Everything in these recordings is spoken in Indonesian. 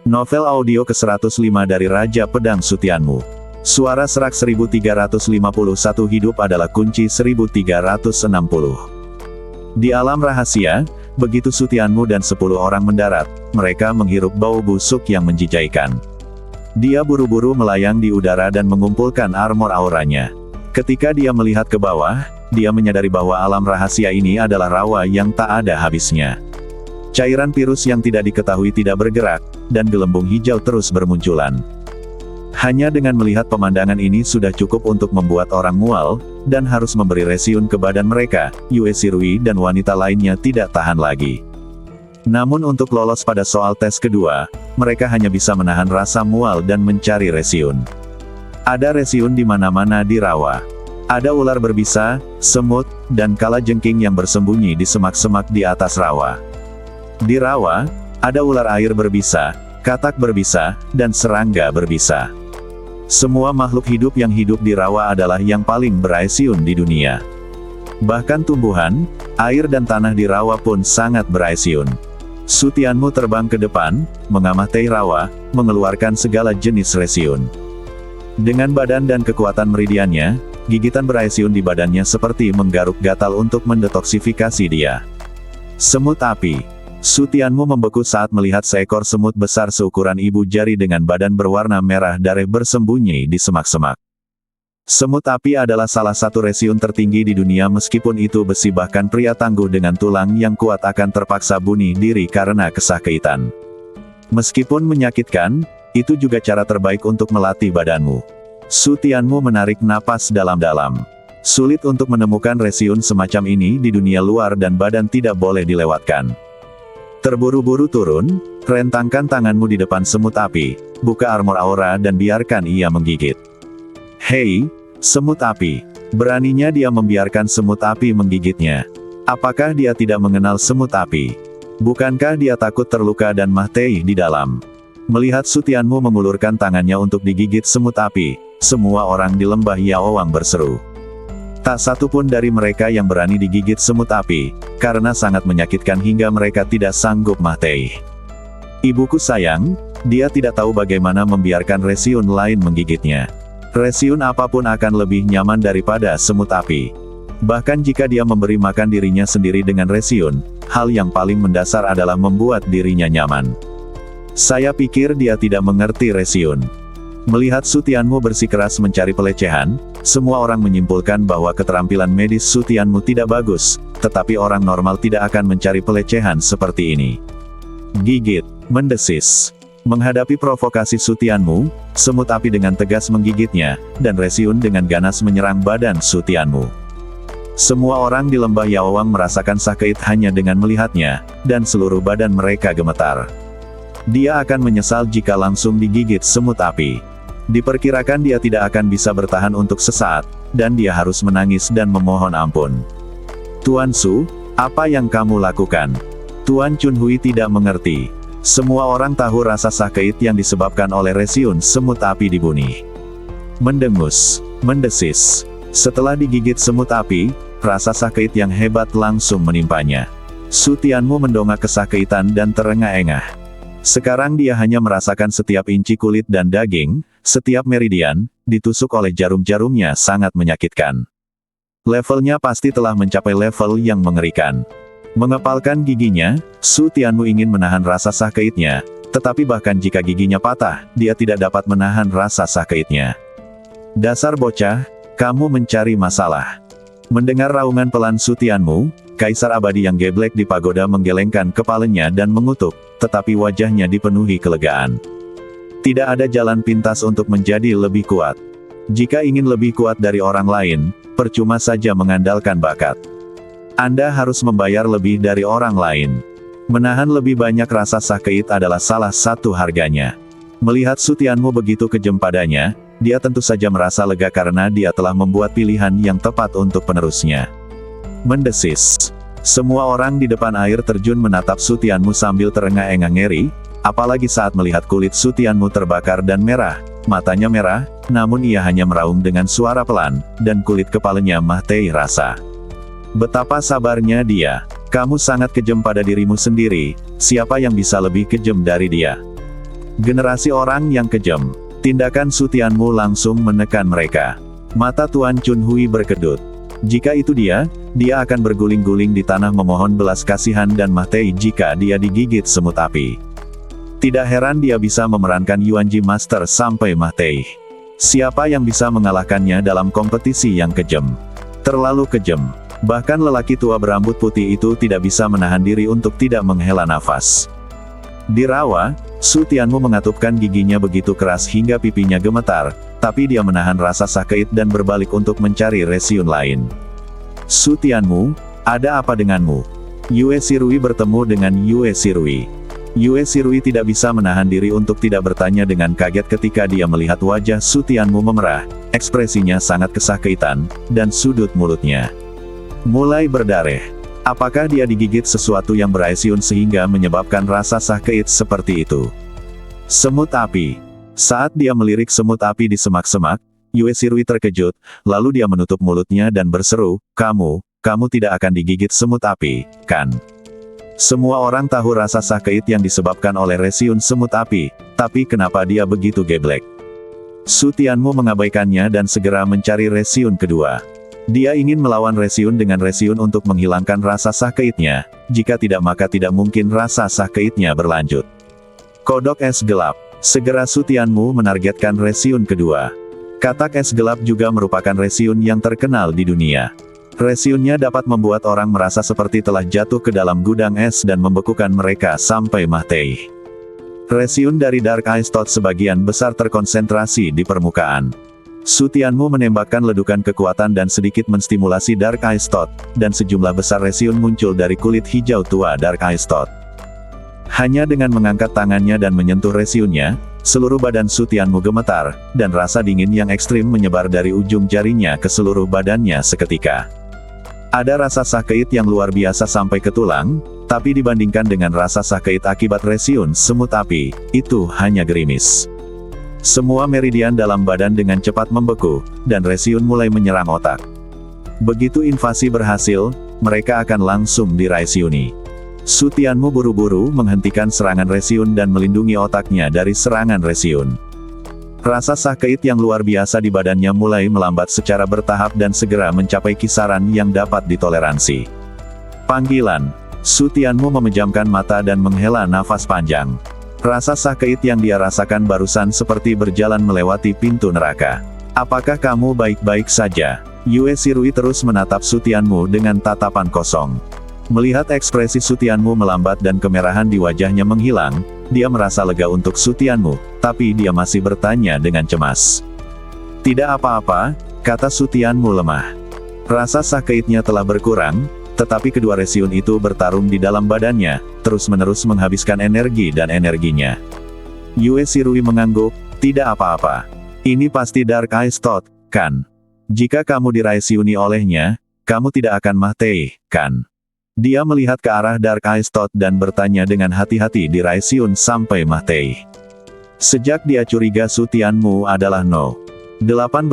Novel audio ke-105 dari Raja Pedang Sutianmu. Suara serak 1351 hidup adalah kunci 1360. Di alam rahasia, begitu Sutianmu dan 10 orang mendarat, mereka menghirup bau busuk yang menjijaikan. Dia buru-buru melayang di udara dan mengumpulkan armor auranya. Ketika dia melihat ke bawah, dia menyadari bahwa alam rahasia ini adalah rawa yang tak ada habisnya. Cairan virus yang tidak diketahui tidak bergerak, dan gelembung hijau terus bermunculan. Hanya dengan melihat pemandangan ini sudah cukup untuk membuat orang mual, dan harus memberi resiun ke badan mereka. Yue Shirui dan wanita lainnya tidak tahan lagi. Namun untuk lolos pada soal tes kedua, mereka hanya bisa menahan rasa mual dan mencari resiun. Ada resiun di mana-mana di rawa. Ada ular berbisa, semut, dan kalajengking yang bersembunyi di semak-semak di atas rawa. Di rawa, ada ular air berbisa, katak berbisa, dan serangga berbisa. Semua makhluk hidup yang hidup di rawa adalah yang paling beresiun di dunia. Bahkan tumbuhan, air dan tanah di rawa pun sangat beresiun. Sutianmu terbang ke depan, mengamati rawa, mengeluarkan segala jenis resiun. Dengan badan dan kekuatan meridiannya, gigitan beresiun di badannya seperti menggaruk gatal untuk mendetoksifikasi dia. Semut api. Sutianmu membeku saat melihat seekor semut besar seukuran ibu jari dengan badan berwarna merah darah bersembunyi di semak-semak. Semut api adalah salah satu resiun tertinggi di dunia, meskipun itu besi, bahkan pria tangguh dengan tulang yang kuat akan terpaksa bunuh diri karena kesakitan. Meskipun menyakitkan, itu juga cara terbaik untuk melatih badanmu. Sutianmu menarik napas dalam-dalam. Sulit untuk menemukan resiun semacam ini di dunia luar dan badan tidak boleh dilewatkan. Terburu-buru turun, rentangkan tanganmu di depan semut api, buka armor aura dan biarkan ia menggigit. Hei, semut api. Beraninya dia membiarkan semut api menggigitnya. Apakah dia tidak mengenal semut api? Bukankah dia takut terluka dan mati di dalam? Melihat Sutianmu mengulurkan tangannya untuk digigit semut api, semua orang di lembah Yaowang berseru. Tak satu pun dari mereka yang berani digigit semut api, karena sangat menyakitkan hingga mereka tidak sanggup mati. Ibuku sayang, dia tidak tahu bagaimana membiarkan resiun lain menggigitnya. Resiun apapun akan lebih nyaman daripada semut api. Bahkan jika dia memberi makan dirinya sendiri dengan resiun, hal yang paling mendasar adalah membuat dirinya nyaman. Saya pikir dia tidak mengerti resiun. Melihat Sutianmu bersikeras mencari pelecehan, semua orang menyimpulkan bahwa keterampilan medis Sutianmu tidak bagus, tetapi orang normal tidak akan mencari pelecehan seperti ini. Gigit, mendesis. Menghadapi provokasi Sutianmu, semut api dengan tegas menggigitnya, dan resiun dengan ganas menyerang badan Sutianmu. Semua orang di lembah Yaowang merasakan sakit hanya dengan melihatnya, dan seluruh badan mereka gemetar. Dia akan menyesal jika langsung digigit semut api. Diperkirakan dia tidak akan bisa bertahan untuk sesaat, dan dia harus menangis dan memohon ampun. Tuan Su, apa yang kamu lakukan? Tuan Chunhui tidak mengerti. Semua orang tahu rasa sakit yang disebabkan oleh resiun semut api dibunuh. Mendengus, mendesis. Setelah digigit semut api, rasa sakit yang hebat langsung menimpanya. Sutianmu mendongak kesakitan dan terengah-engah. Sekarang dia hanya merasakan setiap inci kulit dan daging, setiap meridian, ditusuk oleh jarum-jarumnya sangat menyakitkan. Levelnya pasti telah mencapai level yang mengerikan. Mengepalkan giginya, Sutianmu ingin menahan rasa sakitnya, tetapi bahkan jika giginya patah, dia tidak dapat menahan rasa sakitnya. Dasar bocah, kamu mencari masalah. Mendengar raungan pelan Sutianmu, Kaisar Abadi yang geblek di pagoda menggelengkan kepalanya dan mengutuk, tetapi wajahnya dipenuhi kelegaan. Tidak ada jalan pintas untuk menjadi lebih kuat. Jika ingin lebih kuat dari orang lain, percuma saja mengandalkan bakat. Anda harus membayar lebih dari orang lain. Menahan lebih banyak rasa sakit adalah salah satu harganya. Melihat Sutianmu begitu kejam padanya, dia tentu saja merasa lega karena dia telah membuat pilihan yang tepat untuk penerusnya. Mendesis. Semua orang di depan air terjun menatap Sutianmu sambil terengah-engah ngeri, apalagi saat melihat kulit Sutianmu terbakar dan merah, matanya merah, namun ia hanya meraung dengan suara pelan, dan kulit kepalanya mati rasa. Betapa sabarnya dia. Kamu sangat kejam pada dirimu sendiri, siapa yang bisa lebih kejam dari dia? Generasi orang yang kejam. Tindakan Su Tianmu langsung menekan mereka. Mata Tuan Chunhui berkedut. Jika itu dia akan berguling-guling di tanah memohon belas kasihan dan mati jika dia digigit semut api. Tidak heran dia bisa memerankan Yuanji Master sampai mati. Siapa yang bisa mengalahkannya dalam kompetisi yang kejam? Terlalu kejam. Bahkan lelaki tua berambut putih itu tidak bisa menahan diri untuk tidak menghela nafas. Di rawa, Su Tianmu mengatupkan giginya begitu keras hingga pipinya gemetar, tapi dia menahan rasa sakit dan berbalik untuk mencari Resiun lain. Su Tianmu, ada apa denganmu? Yue Shirui bertemu dengan Yue Shirui. Yue Shirui tidak bisa menahan diri untuk tidak bertanya dengan kaget ketika dia melihat wajah Su Tianmu memerah, ekspresinya sangat kesakitan, dan sudut mulutnya mulai berdarah. Apakah dia digigit sesuatu yang beracun sehingga menyebabkan rasa sakit seperti itu? Semut api. Saat dia melirik semut api di semak-semak, Yue Shirui terkejut, lalu dia menutup mulutnya dan berseru, kamu tidak akan digigit semut api, kan? Semua orang tahu rasa sakit yang disebabkan oleh resiun semut api, tapi kenapa dia begitu geblek? Su Tianmu mengabaikannya dan segera mencari resiun kedua. Dia ingin melawan Resiun dengan Resiun untuk menghilangkan rasa sakitnya, jika tidak maka tidak mungkin rasa sakitnya berlanjut. Kodok es gelap. Segera Su Tianmu menargetkan Resiun kedua. Katak es gelap juga merupakan Resiun yang terkenal di dunia. Resiunnya dapat membuat orang merasa seperti telah jatuh ke dalam gudang es dan membekukan mereka sampai mati. Resiun dari Dark Ice Thought sebagian besar terkonsentrasi di permukaan. Su Tianmu menembakkan ledukan kekuatan dan sedikit menstimulasi Dark Ice Thought, dan sejumlah besar resiun muncul dari kulit hijau tua Dark Ice Thought. Hanya dengan mengangkat tangannya dan menyentuh resiunnya, seluruh badan Su Tianmu gemetar, dan rasa dingin yang ekstrim menyebar dari ujung jarinya ke seluruh badannya seketika. Ada rasa sakit yang luar biasa sampai ke tulang, tapi dibandingkan dengan rasa sakit akibat resiun semut api, itu hanya gerimis. Semua meridian dalam badan dengan cepat membeku, dan Resiun mulai menyerang otak. Begitu invasi berhasil, mereka akan langsung diresiuni. Su Tianmu buru-buru menghentikan serangan Resiun dan melindungi otaknya dari serangan Resiun. Rasa sakit yang luar biasa di badannya mulai melambat secara bertahap dan segera mencapai kisaran yang dapat ditoleransi. Panggilan. Su Tianmu memejamkan mata dan menghela nafas panjang. Rasa sakit yang dia rasakan barusan seperti berjalan melewati pintu neraka. Apakah kamu baik-baik saja? Yue Shirui terus menatap Su Tianmu dengan tatapan kosong. Melihat ekspresi Su Tianmu melambat dan kemerahan di wajahnya menghilang, dia merasa lega untuk Su Tianmu, tapi dia masih bertanya dengan cemas. Tidak apa-apa, kata Su Tianmu lemah. Rasa sakitnya telah berkurang, tetapi kedua resiun itu bertarung di dalam badannya, terus-menerus menghabiskan energi dan energinya. Yue Shirui mengangguk, tidak apa-apa. Ini pasti Dark Ice Thought, kan? Jika kamu diresiuni olehnya, kamu tidak akan mati, kan? Dia melihat ke arah Dark Ice Thought dan bertanya dengan hati-hati diresiun sampai mati. Sejak dia curiga Su Tianmu adalah no. 18,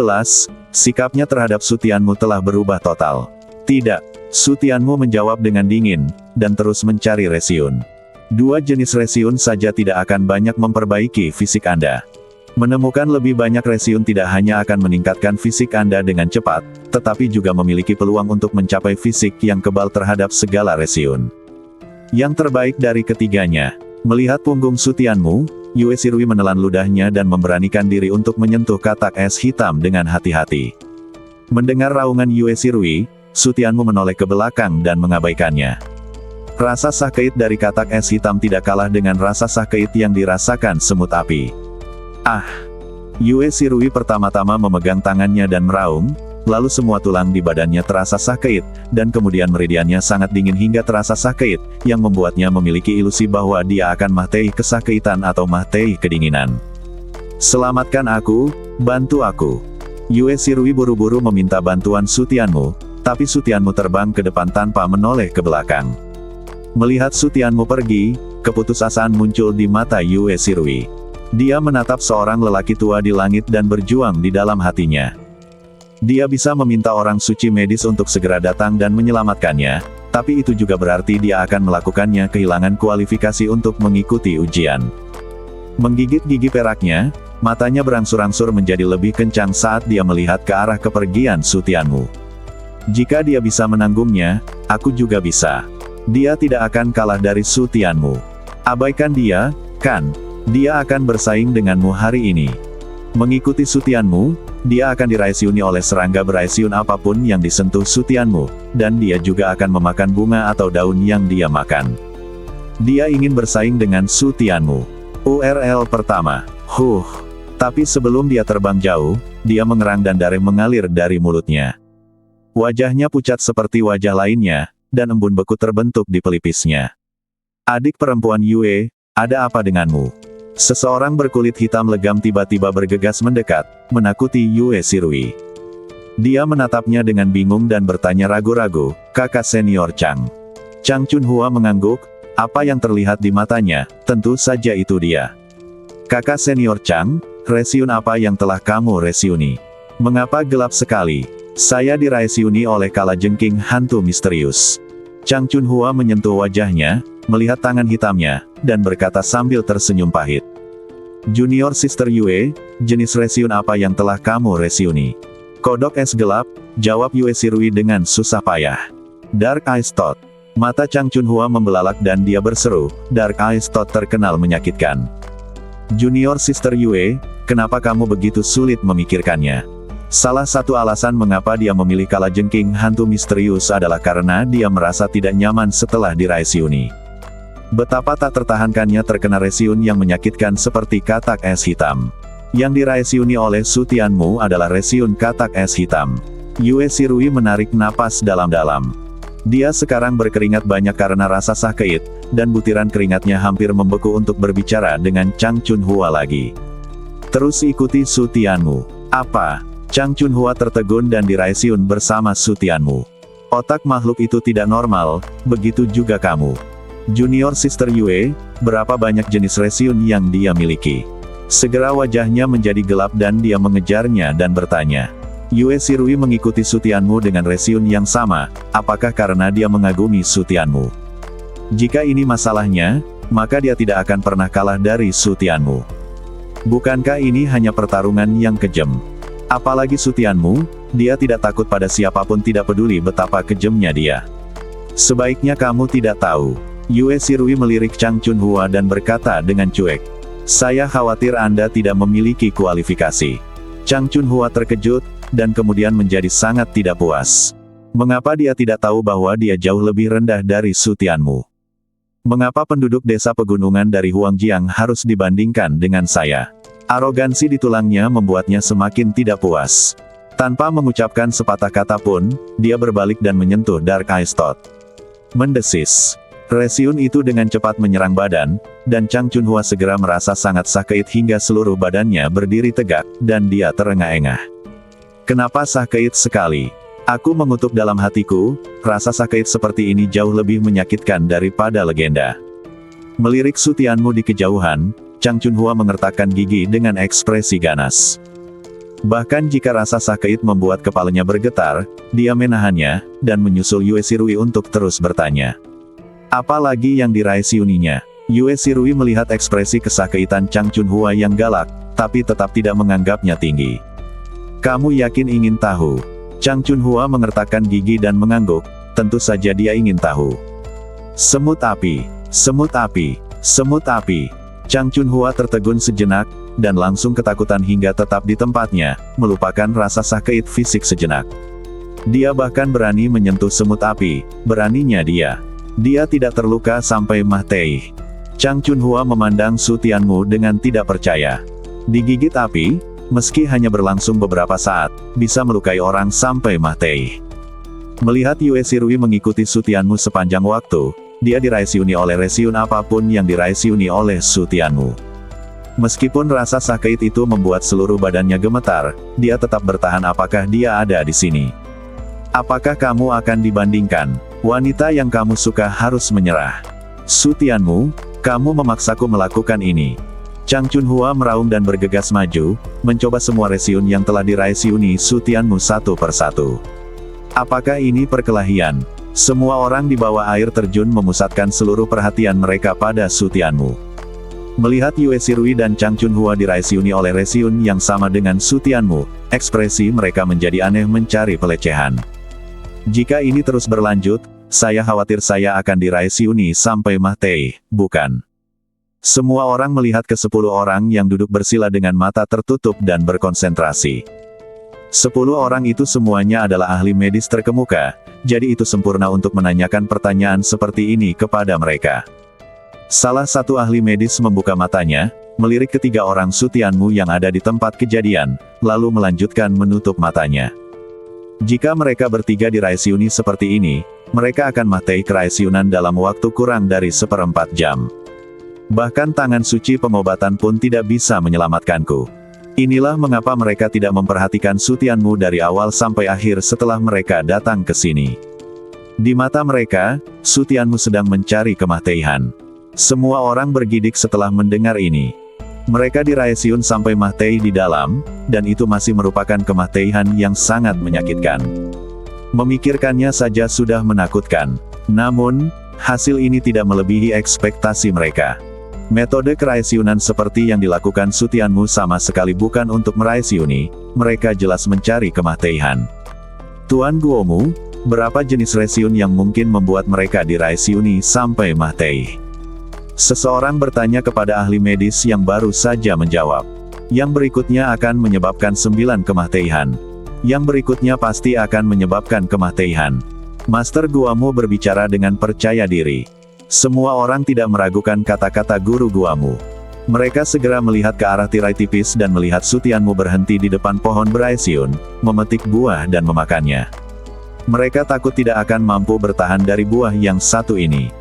sikapnya terhadap Su Tianmu telah berubah total. Tidak. Su Tianmu menjawab dengan dingin, dan terus mencari resiun. Dua jenis resiun saja tidak akan banyak memperbaiki fisik Anda. Menemukan lebih banyak resiun tidak hanya akan meningkatkan fisik Anda dengan cepat, tetapi juga memiliki peluang untuk mencapai fisik yang kebal terhadap segala resiun. Yang terbaik dari ketiganya, melihat punggung Su Tianmu, Yue Shirui menelan ludahnya dan memberanikan diri untuk menyentuh katak es hitam dengan hati-hati. Mendengar raungan Yue Shirui, Su Tianmu menoleh ke belakang dan mengabaikannya. Rasa sakit dari katak es hitam tidak kalah dengan rasa sakit yang dirasakan semut api. Ah! Yue Shirui pertama-tama memegang tangannya dan meraung, lalu semua tulang di badannya terasa sakit, dan kemudian meridiannya sangat dingin hingga terasa sakit, yang membuatnya memiliki ilusi bahwa dia akan mati kesakitan atau mati kedinginan. Selamatkan aku, bantu aku. Yue Shirui buru-buru meminta bantuan Su Tianmu, tapi Su Tianmu terbang ke depan tanpa menoleh ke belakang. Melihat Su Tianmu pergi, keputusasaan muncul di mata Yue Shirui. Dia menatap seorang lelaki tua di langit dan berjuang di dalam hatinya. Dia bisa meminta orang suci medis untuk segera datang dan menyelamatkannya, tapi itu juga berarti dia akan melakukannya kehilangan kualifikasi untuk mengikuti ujian. Menggigit gigi peraknya, matanya berangsur-angsur menjadi lebih kencang saat dia melihat ke arah kepergian Su Tianmu. Jika dia bisa menanggungnya, aku juga bisa. Dia tidak akan kalah dari Su Tianmu. Abaikan dia, kan? Dia akan bersaing denganmu hari ini. Mengikuti Su Tianmu, dia akan diraisiuni oleh serangga beraisiun apapun yang disentuh Su Tianmu, dan dia juga akan memakan bunga atau daun yang dia makan. Dia ingin bersaing dengan Su Tianmu. URL pertama. Tapi sebelum dia terbang jauh, dia mengerang dan darah mengalir dari mulutnya. Wajahnya pucat seperti wajah lainnya, dan embun beku terbentuk di pelipisnya. Adik perempuan Yue, ada apa denganmu? Seseorang berkulit hitam legam tiba-tiba bergegas mendekat, menakuti Yue Shirui. Dia menatapnya dengan bingung dan bertanya ragu-ragu, "Kakak senior Chang." Chang Chunhua mengangguk, apa yang terlihat di matanya, tentu saja itu dia. "Kakak senior Chang, resiun apa yang telah kamu resiuni? Mengapa gelap sekali?" "Saya diraisiuni oleh kalajengking hantu misterius." Chang Chunhua menyentuh wajahnya, melihat tangan hitamnya, dan berkata sambil tersenyum pahit. "Junior Sister Yue, jenis resiun apa yang telah kamu resiuni?" "Kodok es gelap," jawab Yue Shirui dengan susah payah. "Dark Ice Thought." Mata Chang Chunhua membelalak dan dia berseru, "Dark Ice Thought terkenal menyakitkan." "Junior Sister Yue, kenapa kamu begitu sulit memikirkannya?" Salah satu alasan mengapa dia memilih kalajengking hantu misterius adalah karena dia merasa tidak nyaman setelah diraisiuni. Betapa tak tertahankannya terkena resiun yang menyakitkan seperti katak es hitam. Yang diraisiuni oleh Su Tianmu adalah resiun katak es hitam. Yue Shirui menarik napas dalam-dalam. Dia sekarang berkeringat banyak karena rasa sakit, dan butiran keringatnya hampir membeku untuk berbicara dengan Chang Chunhua lagi. "Terus ikuti Su Tianmu." "Apa?" Chang Chunhua tertegun dan diraisiun bersama Su Tianmu. "Otak makhluk itu tidak normal, begitu juga kamu." "Junior Sister Yue, berapa banyak jenis resiun yang dia miliki?" Segera wajahnya menjadi gelap dan dia mengejarnya dan bertanya. Yue Shirui mengikuti Su Tianmu dengan resiun yang sama, apakah karena dia mengagumi Su Tianmu? Jika ini masalahnya, maka dia tidak akan pernah kalah dari Su Tianmu. Bukankah ini hanya pertarungan yang kejam? Apalagi Su Tianmu, dia tidak takut pada siapapun, tidak peduli betapa kejamnya dia. "Sebaiknya kamu tidak tahu." Yue Shirui melirik Chang Chunhua dan berkata dengan cuek. "Saya khawatir Anda tidak memiliki kualifikasi." Chang Chunhua terkejut, dan kemudian menjadi sangat tidak puas. Mengapa dia tidak tahu bahwa dia jauh lebih rendah dari Su Tianmu? Mengapa penduduk desa pegunungan dari Huangjiang harus dibandingkan dengan saya? Arogansi di tulangnya membuatnya semakin tidak puas. Tanpa mengucapkan sepatah kata pun, dia berbalik dan menyentuh Dark Ice Thought. Mendesis. Resiun itu dengan cepat menyerang badan, dan Chang Chunhua segera merasa sangat sakit hingga seluruh badannya berdiri tegak, dan dia terengah-engah. "Kenapa sakit sekali?" Aku mengutuk dalam hatiku, rasa sakit seperti ini jauh lebih menyakitkan daripada legenda. Melirik Su Tianmu di kejauhan, Chang Chunhua mengertakkan gigi dengan ekspresi ganas. Bahkan jika rasa sakit membuat kepalanya bergetar, dia menahannya, dan menyusul Yue Shirui untuk terus bertanya. Apa lagi yang diraisiuninya? Yue Shirui melihat ekspresi kesakitan Chang Chunhua yang galak, tapi tetap tidak menganggapnya tinggi. "Kamu yakin ingin tahu?" Chang Chunhua mengertakkan gigi dan mengangguk, tentu saja dia ingin tahu. "Semut api, semut api, semut api." Chang Chunhua tertegun sejenak, dan langsung ketakutan hingga tetap di tempatnya, melupakan rasa sakit fisik sejenak. Dia bahkan berani menyentuh semut api, beraninya dia. Dia tidak terluka sampai mati. Chang Chunhua memandang Su Tianmu dengan tidak percaya. Digigit api, meski hanya berlangsung beberapa saat, bisa melukai orang sampai mati. Melihat Yue Shirui mengikuti Su Tianmu sepanjang waktu, dia diraisiuni oleh resiun apapun yang diraisiuni oleh Su Tianmu. Meskipun rasa sakit itu membuat seluruh badannya gemetar, dia tetap bertahan. Apakah dia ada di sini? Apakah kamu akan dibandingkan? Wanita yang kamu suka harus menyerah. Su Tianmu, kamu memaksaku melakukan ini. Chang Chunhua meraung dan bergegas maju, mencoba semua resiun yang telah diraisiuni Su Tianmu satu persatu. Apakah ini perkelahian? Semua orang di bawah air terjun memusatkan seluruh perhatian mereka pada Su Tianmu. Melihat Yue Shirui dan Chang Chunhua diraisiuni oleh Resiun yang sama dengan Su Tianmu, ekspresi mereka menjadi aneh mencari pelecehan. Jika ini terus berlanjut, saya khawatir saya akan diraisiuni sampai mati, bukan? Semua orang melihat ke 10 orang yang duduk bersila dengan mata tertutup dan berkonsentrasi. 10 orang itu semuanya adalah ahli medis terkemuka, jadi itu sempurna untuk menanyakan pertanyaan seperti ini kepada mereka. Salah satu ahli medis membuka matanya, melirik ketiga orang Su Tianmu yang ada di tempat kejadian, lalu melanjutkan menutup matanya. Jika mereka bertiga diraisiuni seperti ini, mereka akan mati keraisiunan dalam waktu kurang dari 1/4 jam. Bahkan tangan suci pengobatan pun tidak bisa menyelamatkanku. Inilah mengapa mereka tidak memperhatikan Su Tianmu dari awal sampai akhir setelah mereka datang ke sini. Di mata mereka, Su Tianmu sedang mencari kematian. Semua orang bergidik setelah mendengar ini. Mereka diraisiun sampai mati di dalam, dan itu masih merupakan kematian yang sangat menyakitkan. Memikirkannya saja sudah menakutkan. Namun, hasil ini tidak melebihi ekspektasi mereka. Metode keraisiunan seperti yang dilakukan Su Tianmu sama sekali bukan untuk meraisiuni, mereka jelas mencari kematian. Tuan Guomu, berapa jenis resiun yang mungkin membuat mereka diraisiuni sampai mati? Seseorang bertanya kepada ahli medis yang baru saja menjawab. Yang berikutnya akan menyebabkan 9 kematian. Yang berikutnya pasti akan menyebabkan kematian. Master Guomu berbicara dengan percaya diri. Semua orang tidak meragukan kata-kata guru Guomu. Mereka segera melihat ke arah tirai tipis dan melihat Su Tianmu berhenti di depan pohon beraisiun, memetik buah dan memakannya. Mereka takut tidak akan mampu bertahan dari buah yang satu ini.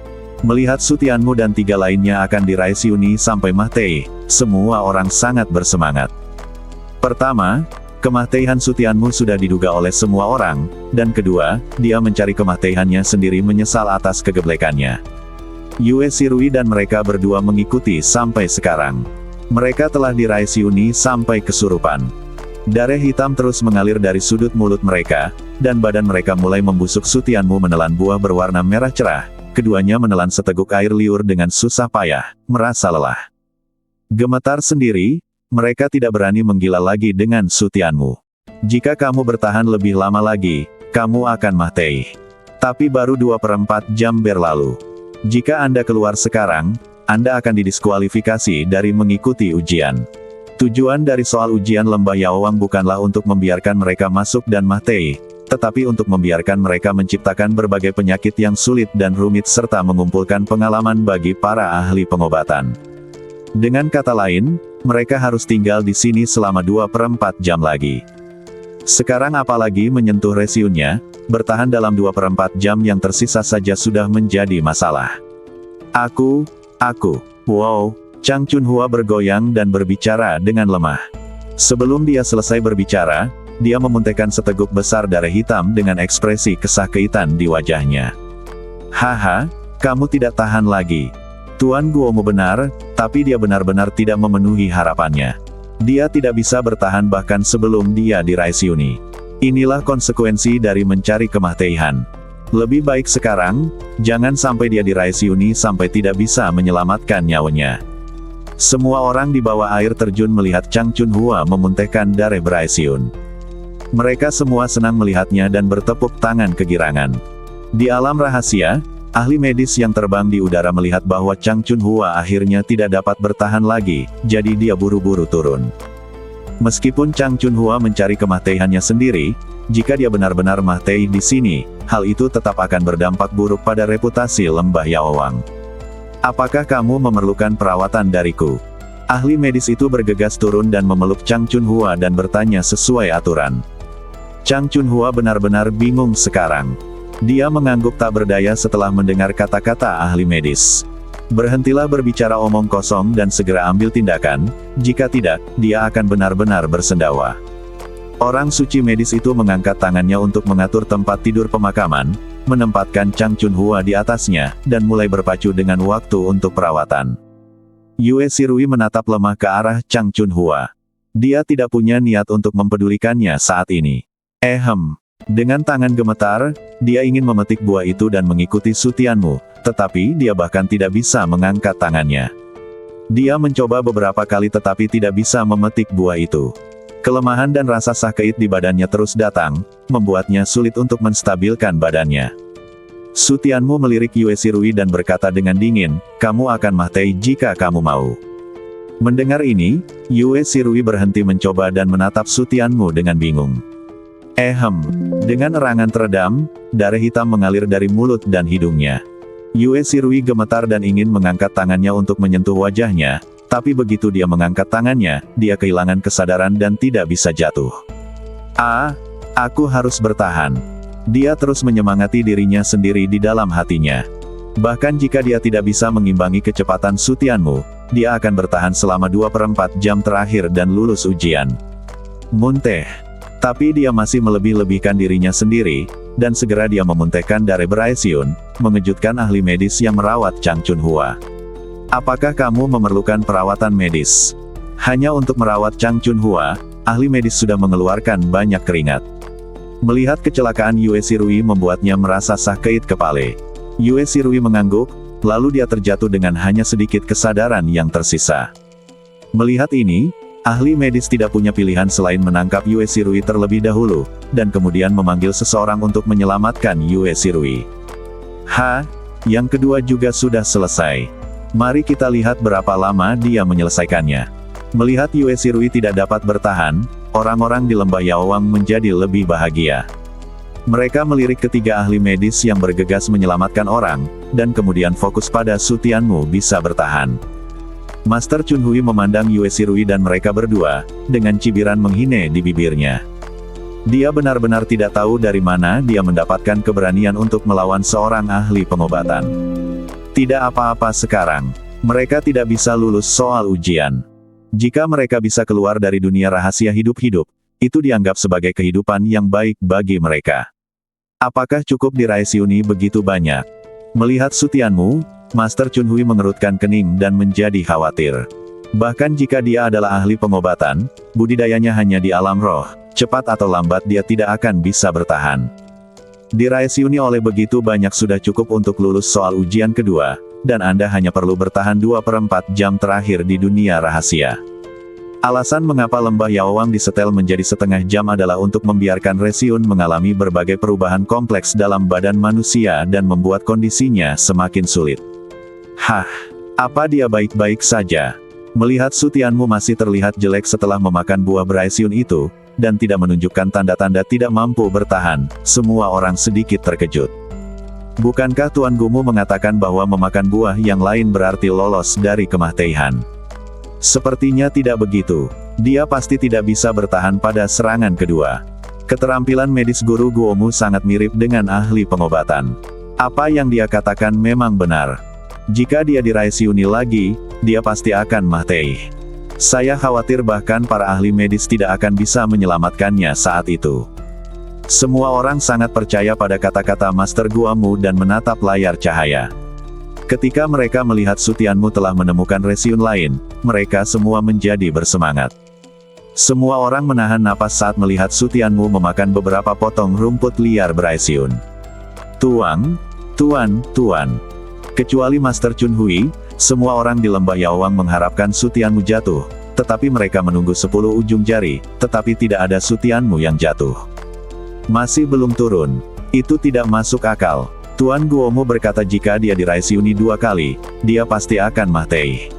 Melihat Su Tianmu dan 3 lainnya akan diraisiuni sampai mati, semua orang sangat bersemangat. Pertama, kematian Su Tianmu sudah diduga oleh semua orang, dan kedua, dia mencari kematiannya sendiri menyesal atas kegeblekannya. Yue Shirui dan mereka berdua mengikuti sampai sekarang. Mereka telah diraisiuni sampai kesurupan. Darah hitam terus mengalir dari sudut mulut mereka, dan badan mereka mulai membusuk. Su Tianmu menelan buah berwarna merah cerah. Keduanya menelan seteguk air liur dengan susah payah, merasa lelah. Gemetar sendiri, mereka tidak berani menggila lagi dengan Su Tianmu. Jika kamu bertahan lebih lama lagi, kamu akan mati. Tapi baru 2/4 jam berlalu. Jika Anda keluar sekarang, Anda akan didiskualifikasi dari mengikuti ujian. Tujuan dari soal ujian lembah Yaowang bukanlah untuk membiarkan mereka masuk dan mati, tetapi untuk membiarkan mereka menciptakan berbagai penyakit yang sulit dan rumit serta mengumpulkan pengalaman bagi para ahli pengobatan. Dengan kata lain, mereka harus tinggal di sini selama 2/4 jam lagi. Sekarang apalagi menyentuh resiunnya, bertahan dalam 2/4 jam yang tersisa saja sudah menjadi masalah. Wow, Chang Chunhua bergoyang dan berbicara dengan lemah. Sebelum dia selesai berbicara, dia memuntahkan seteguk besar darah hitam dengan ekspresi kesakitan di wajahnya. Haha, kamu tidak tahan lagi. Tuan Guomu benar, tapi dia benar-benar tidak memenuhi harapannya. Dia tidak bisa bertahan bahkan sebelum dia diraisiuni. Inilah konsekuensi dari mencari kematian. Lebih baik sekarang, jangan sampai dia diraisiuni sampai tidak bisa menyelamatkan nyawanya. Semua orang di bawah air terjun melihat Chang Chunhua memuntahkan darah beraisiun. Mereka semua senang melihatnya dan bertepuk tangan kegirangan. Di alam rahasia, ahli medis yang terbang di udara melihat bahwa Chang Chunhua akhirnya tidak dapat bertahan lagi, jadi dia buru-buru turun. Meskipun Chang Chunhua mencari kematiannya sendiri, jika dia benar-benar mati di sini, hal itu tetap akan berdampak buruk pada reputasi lembah Yaowang. Apakah kamu memerlukan perawatan dariku? Ahli medis itu bergegas turun dan memeluk Chang Chunhua dan bertanya sesuai aturan. Chang Chunhua benar-benar bingung sekarang. Dia mengangguk tak berdaya setelah mendengar kata-kata ahli medis. Berhentilah berbicara omong kosong dan segera ambil tindakan, jika tidak, dia akan benar-benar bersendawa. Orang suci medis itu mengangkat tangannya untuk mengatur tempat tidur pemakaman, menempatkan Chang Chunhua di atasnya, dan mulai berpacu dengan waktu untuk perawatan. Yue Shirui menatap lemah ke arah Chang Chunhua. Dia tidak punya niat untuk mempedulikannya saat ini. Dengan tangan gemetar, dia ingin memetik buah itu dan mengikuti Su Tianmu, tetapi dia bahkan tidak bisa mengangkat tangannya. Dia mencoba beberapa kali tetapi tidak bisa memetik buah itu. Kelemahan dan rasa sakit di badannya terus datang, membuatnya sulit untuk menstabilkan badannya. Su Tianmu melirik Yue Shirui dan berkata dengan dingin, "Kamu akan mati jika kamu mau." Mendengar ini, Yue Shirui berhenti mencoba dan menatap Su Tianmu dengan bingung. Dengan erangan teredam, darah hitam mengalir dari mulut dan hidungnya. Yue Shirui gemetar dan ingin mengangkat tangannya untuk menyentuh wajahnya, tapi begitu dia mengangkat tangannya, dia kehilangan kesadaran dan tidak bisa jatuh. Aku harus bertahan. Dia terus menyemangati dirinya sendiri di dalam hatinya. Bahkan jika dia tidak bisa mengimbangi kecepatan Su Tianmu, dia akan bertahan selama 2/4 jam terakhir dan lulus ujian. Muntah. Tapi dia masih melebih-lebihkan dirinya sendiri, dan segera dia memuntahkan darah beracun, mengejutkan ahli medis yang merawat Chang Chunhua. "Apakah kamu memerlukan perawatan medis?" Hanya untuk merawat Chang Chunhua, ahli medis sudah mengeluarkan banyak keringat. Melihat kecelakaan Yue Shirui membuatnya merasa sakit kepala. Yue Shirui mengangguk, lalu dia terjatuh dengan hanya sedikit kesadaran yang tersisa. Melihat ini, ahli medis tidak punya pilihan selain menangkap Yue Shirui terlebih dahulu, dan kemudian memanggil seseorang untuk menyelamatkan Yue Shirui. Yang kedua juga sudah selesai. Mari kita lihat berapa lama dia menyelesaikannya. Melihat Yue Shirui tidak dapat bertahan, orang-orang di lembah Yaowang menjadi lebih bahagia. Mereka melirik ketiga ahli medis yang bergegas menyelamatkan orang, dan kemudian fokus pada Su Tianmu bisa bertahan. Master Chunhui memandang Yue Shirui dan mereka berdua, dengan cibiran menghina di bibirnya. Dia benar-benar tidak tahu dari mana dia mendapatkan keberanian untuk melawan seorang ahli pengobatan. Tidak apa-apa sekarang. Mereka tidak bisa lulus soal ujian. Jika mereka bisa keluar dari dunia rahasia hidup-hidup, itu dianggap sebagai kehidupan yang baik bagi mereka. Apakah cukup dirahasiuni begitu banyak? Melihat Su Tianmu, Master Chunhui mengerutkan kening dan menjadi khawatir. Bahkan jika dia adalah ahli pengobatan, budidayanya hanya di alam roh, cepat atau lambat dia tidak akan bisa bertahan. Dirahasiuni oleh begitu banyak sudah cukup untuk lulus soal ujian kedua, dan Anda hanya perlu bertahan 2/4 jam terakhir di dunia rahasia. Alasan mengapa lembah Yaowang disetel menjadi setengah jam adalah untuk membiarkan Resiun mengalami berbagai perubahan kompleks dalam badan manusia dan membuat kondisinya semakin sulit. Apa dia baik-baik saja? Melihat Su Tianmu masih terlihat jelek setelah memakan buah beracun itu, dan tidak menunjukkan tanda-tanda tidak mampu bertahan, semua orang sedikit terkejut. Bukankah Tuan Gumu mengatakan bahwa memakan buah yang lain berarti lolos dari kematian? Sepertinya tidak begitu. Dia pasti tidak bisa bertahan pada serangan kedua. Keterampilan medis Guru Guomu sangat mirip dengan ahli pengobatan. Apa yang dia katakan memang benar. Jika dia dirahasiuni lagi, dia pasti akan mati. Saya khawatir bahkan para ahli medis tidak akan bisa menyelamatkannya saat itu. Semua orang sangat percaya pada kata-kata Master Guomu dan menatap layar cahaya. Ketika mereka melihat Su Tianmu telah menemukan Resiun lain, mereka semua menjadi bersemangat. Semua orang menahan napas saat melihat Su Tianmu memakan beberapa potong rumput liar beracun. Tuan. Kecuali Master Chunhui, semua orang di lembah Yaowang mengharapkan Su Tianmu jatuh, tetapi mereka menunggu 10 ujung jari, tetapi tidak ada Su Tianmu yang jatuh. Masih belum turun. Itu tidak masuk akal. Tuan Guomu berkata jika dia dirahasiuni 2 kali, dia pasti akan mati.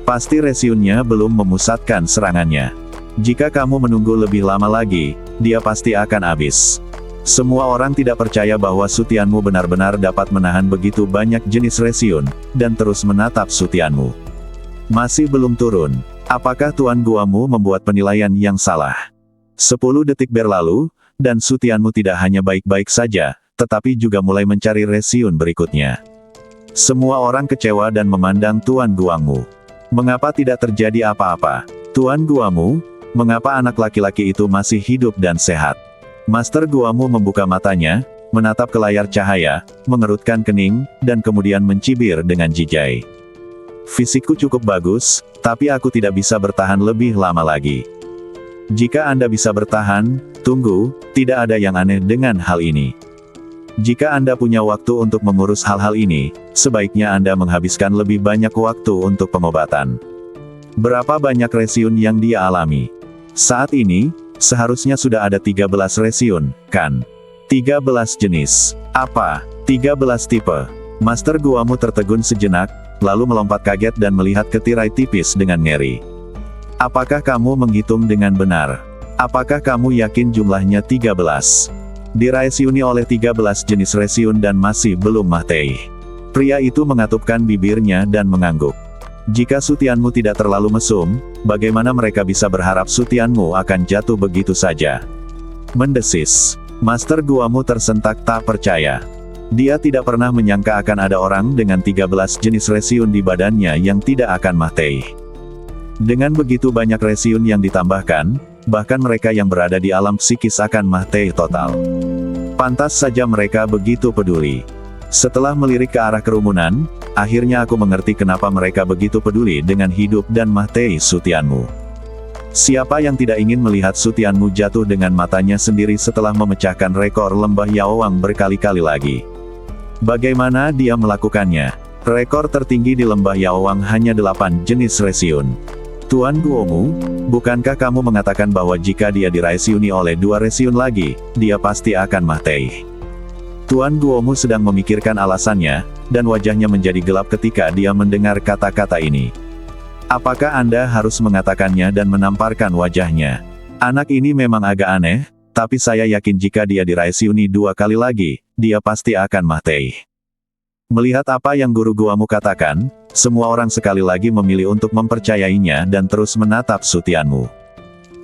Pasti Resiunnya belum memusatkan serangannya. Jika kamu menunggu lebih lama lagi, dia pasti akan habis. Semua orang tidak percaya bahwa Su Tianmu benar-benar dapat menahan begitu banyak jenis Resiun, dan terus menatap Su Tianmu. Masih belum turun. Apakah Tuan Guomu membuat penilaian yang salah? 10 detik berlalu, dan Su Tianmu tidak hanya baik-baik saja, tetapi juga mulai mencari Resiun berikutnya. Semua orang kecewa dan memandang Tuan Guomu. Mengapa tidak terjadi apa-apa? Tuan Guomu, mengapa anak laki-laki itu masih hidup dan sehat? Master Guomu membuka matanya, menatap ke layar cahaya, mengerutkan kening, dan kemudian mencibir dengan jijai. Fisikku cukup bagus, tapi aku tidak bisa bertahan lebih lama lagi. Jika Anda bisa bertahan, tunggu, tidak ada yang aneh dengan hal ini. Jika Anda punya waktu untuk mengurus hal-hal ini, sebaiknya Anda menghabiskan lebih banyak waktu untuk pengobatan. Berapa banyak resiun yang dia alami? Saat ini, seharusnya sudah ada 13 resiun, kan? 13 jenis. Apa? 13 tipe. Master Guamu tertegun sejenak, lalu melompat kaget dan melihat ke tirai tipis dengan ngeri. Apakah kamu menghitung dengan benar? Apakah kamu yakin jumlahnya 13? Diresiuni oleh 13 jenis resiun dan masih belum mati. Pria itu mengatupkan bibirnya dan mengangguk. Jika sutianmu tidak terlalu mesum, bagaimana mereka bisa berharap sutianmu akan jatuh begitu saja? Mendesis. Master Guamu tersentak tak percaya. Dia tidak pernah menyangka akan ada orang dengan 13 jenis resiun di badannya yang tidak akan mati. Dengan begitu banyak resiun yang ditambahkan, bahkan mereka yang berada di alam psikis akan mati total. Pantas saja mereka begitu peduli. Setelah melirik ke arah kerumunan, akhirnya aku mengerti kenapa mereka begitu peduli dengan hidup dan mati sutianmu. Siapa yang tidak ingin melihat sutianmu jatuh dengan matanya sendiri setelah memecahkan rekor lembah Yaowang berkali-kali lagi? Bagaimana dia melakukannya? Rekor tertinggi di lembah Yaowang hanya 8 jenis resiun. Tuan Guomu, bukankah kamu mengatakan bahwa jika dia diresiuni oleh 2 resiun lagi, dia pasti akan mati? Tuan Guomu sedang memikirkan alasannya, dan wajahnya menjadi gelap ketika dia mendengar kata-kata ini. Apakah Anda harus mengatakannya dan menamparkan wajahnya? Anak ini memang agak aneh, tapi saya yakin jika dia diresiuni 2 kali lagi, dia pasti akan mati. Melihat apa yang Guru Guamu katakan, semua orang sekali lagi memilih untuk mempercayainya dan terus menatap sutianmu.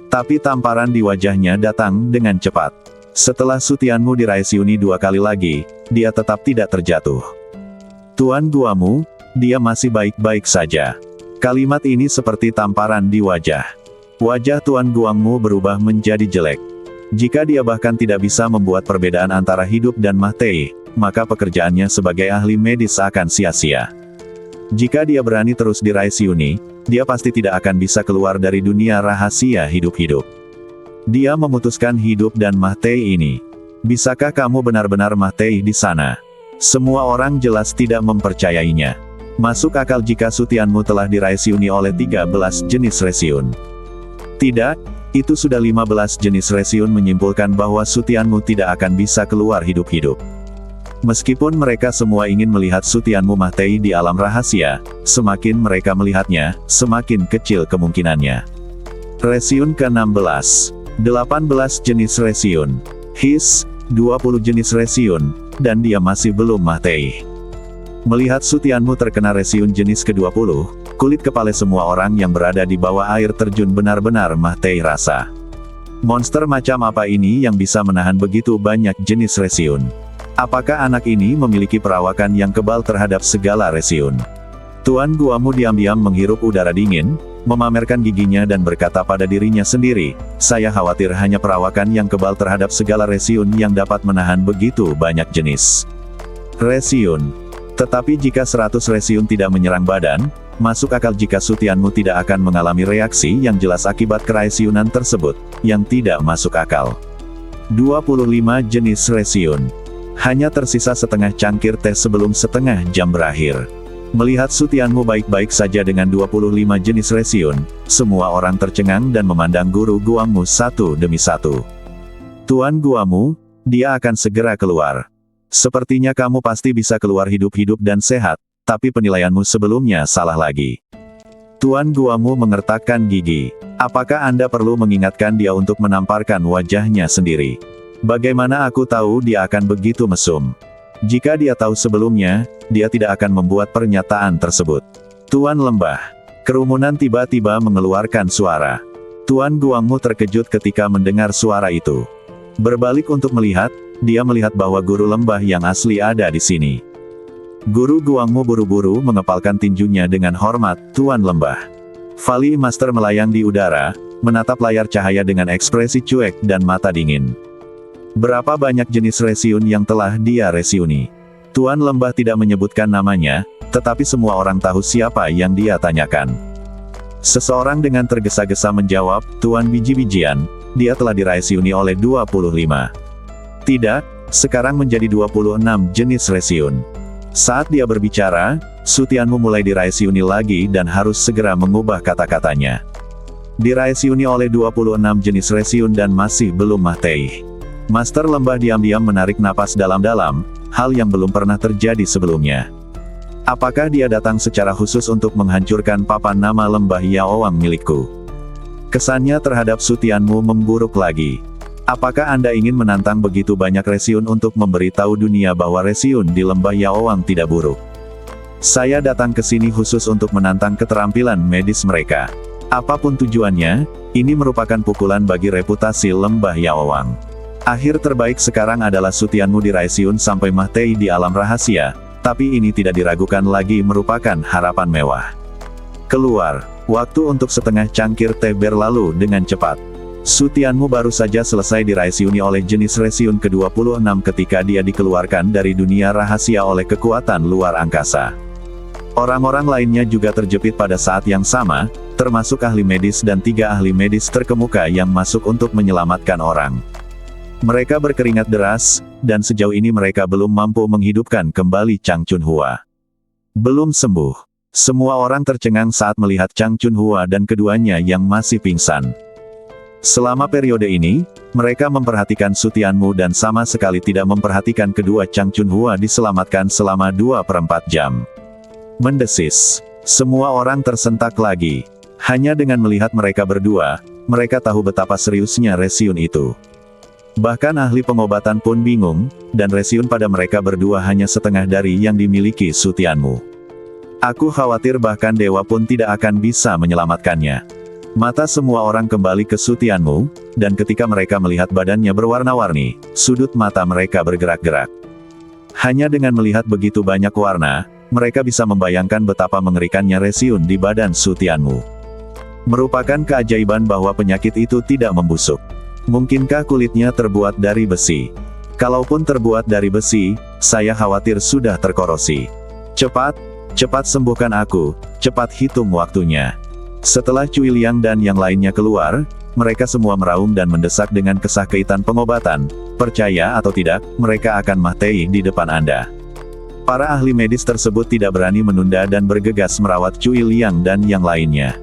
Tapi tamparan di wajahnya datang dengan cepat. Setelah sutianmu diresiuni 2 kali lagi, dia tetap tidak terjatuh. Tuan Guamu, dia masih baik-baik saja. Kalimat ini seperti tamparan di wajah. Wajah Tuan Guangmu berubah menjadi jelek. Jika dia bahkan tidak bisa membuat perbedaan antara hidup dan mati, maka pekerjaannya sebagai ahli medis akan sia-sia. Jika dia berani terus diresiuni, dia pasti tidak akan bisa keluar dari dunia rahasia hidup-hidup. Dia memutuskan hidup dan mati ini. Bisakah kamu benar-benar mati di sana? Semua orang jelas tidak mempercayainya. Masuk akal jika sutianmu telah diresiuni oleh 13 jenis resiun. Tidak, itu sudah 15 jenis resiun menyimpulkan bahwa sutianmu tidak akan bisa keluar hidup-hidup. Meskipun mereka semua ingin melihat sutianmu mati di alam rahasia, semakin mereka melihatnya, semakin kecil kemungkinannya. Resiun ke-16. 18 jenis resiun. His, 20 jenis resiun, dan dia masih belum mati. Melihat sutianmu terkena resiun jenis ke-20, kulit kepala semua orang yang berada di bawah air terjun benar-benar mati rasa. Monster macam apa ini yang bisa menahan begitu banyak jenis resiun? Apakah anak ini memiliki perawakan yang kebal terhadap segala resiun? Tuan Guamu diam-diam menghirup udara dingin, memamerkan giginya dan berkata pada dirinya sendiri, saya khawatir hanya perawakan yang kebal terhadap segala resiun yang dapat menahan begitu banyak jenis resiun. Tetapi jika 100 resiun tidak menyerang badan, masuk akal jika sutianmu tidak akan mengalami reaksi yang jelas akibat keresiunan tersebut, yang tidak masuk akal. 25 jenis resiun. Hanya tersisa setengah cangkir teh sebelum setengah jam berakhir. Melihat sutianmu baik-baik saja dengan 25 jenis resiun, semua orang tercengang dan memandang Guru Guangmu satu demi satu. Tuan Guamu, dia akan segera keluar. Sepertinya kamu pasti bisa keluar hidup-hidup dan sehat, tapi penilaianmu sebelumnya salah lagi. Tuan Guamu mengertakkan gigi. Apakah Anda perlu mengingatkan dia untuk menamparkan wajahnya sendiri? Bagaimana aku tahu dia akan begitu mesum? Jika dia tahu sebelumnya, dia tidak akan membuat pernyataan tersebut. Tuan Lembah. Kerumunan tiba-tiba mengeluarkan suara. Tuan Guangmu terkejut ketika mendengar suara itu. Berbalik untuk melihat, dia melihat bahwa guru lembah yang asli ada di sini. Guru Guangmu buru-buru mengepalkan tinjunya dengan hormat, Tuan Lembah. Vali Master melayang di udara, menatap layar cahaya dengan ekspresi cuek dan mata dingin. Berapa banyak jenis resiun yang telah dia resiuni? Tuan Lembah tidak menyebutkan namanya, tetapi semua orang tahu siapa yang dia tanyakan. Seseorang dengan tergesa-gesa menjawab, Tuan Biji-bijian, dia telah diresiuni oleh 25. Tidak, sekarang menjadi 26 jenis resiun. Saat dia berbicara, Sutianmu mulai diraisiuni lagi dan harus segera mengubah kata-katanya. Diraisiuni oleh 26 jenis resiun dan masih belum Mahtei. Master Lembah diam-diam menarik napas dalam-dalam, hal yang belum pernah terjadi sebelumnya. Apakah dia datang secara khusus untuk menghancurkan papan nama Lembah Yaowang milikku? Kesannya terhadap Sutianmu memburuk lagi. Apakah Anda ingin menantang begitu banyak resiun untuk memberitahu dunia bahwa resiun di Lembah Yaowang tidak buruk? Saya datang ke sini khusus untuk menantang keterampilan medis mereka. Apapun tujuannya, ini merupakan pukulan bagi reputasi Lembah Yaowang. Akhir terbaik sekarang adalah Sutianmu diraisiun sampai Mahtei di alam rahasia. Tapi ini tidak diragukan lagi merupakan harapan mewah. Keluar, waktu untuk setengah cangkir teh berlalu dengan cepat. Sutianmu baru saja selesai diraisiuni oleh jenis resiun ke-26 ketika dia dikeluarkan dari dunia rahasia oleh kekuatan luar angkasa. Orang-orang lainnya juga terjepit pada saat yang sama, termasuk ahli medis dan 3 ahli medis terkemuka yang masuk untuk menyelamatkan orang. Mereka berkeringat deras, dan sejauh ini mereka belum mampu menghidupkan kembali Chang Chunhua. Belum sembuh. Semua orang tercengang saat melihat Chang Chunhua dan keduanya yang masih pingsan. Selama periode ini, mereka memperhatikan Sutianmu dan sama sekali tidak memperhatikan kedua Chang Chunhua diselamatkan selama 2/4 jam. Mendesis. Semua orang tersentak lagi. Hanya dengan melihat mereka berdua, mereka tahu betapa seriusnya resiun itu. Bahkan ahli pengobatan pun bingung, dan resiun pada mereka berdua hanya setengah dari yang dimiliki Sutianmu. Aku khawatir bahkan dewa pun tidak akan bisa menyelamatkannya. Mata semua orang kembali ke Sutianmu, dan ketika mereka melihat badannya berwarna-warni, sudut mata mereka bergerak-gerak. Hanya dengan melihat begitu banyak warna, mereka bisa membayangkan betapa mengerikannya resiun di badan Sutianmu. Merupakan keajaiban bahwa penyakit itu tidak membusuk. Mungkinkah kulitnya terbuat dari besi? Kalaupun terbuat dari besi, saya khawatir sudah terkorosi. Cepat, cepat sembuhkan aku, cepat hitung waktunya. Setelah Cui Liang dan yang lainnya keluar, mereka semua meraung dan mendesak dengan kesakitan pengobatan. Percaya atau tidak, mereka akan Mahtei di depan Anda. Para ahli medis tersebut tidak berani menunda dan bergegas merawat Cui Liang dan yang lainnya.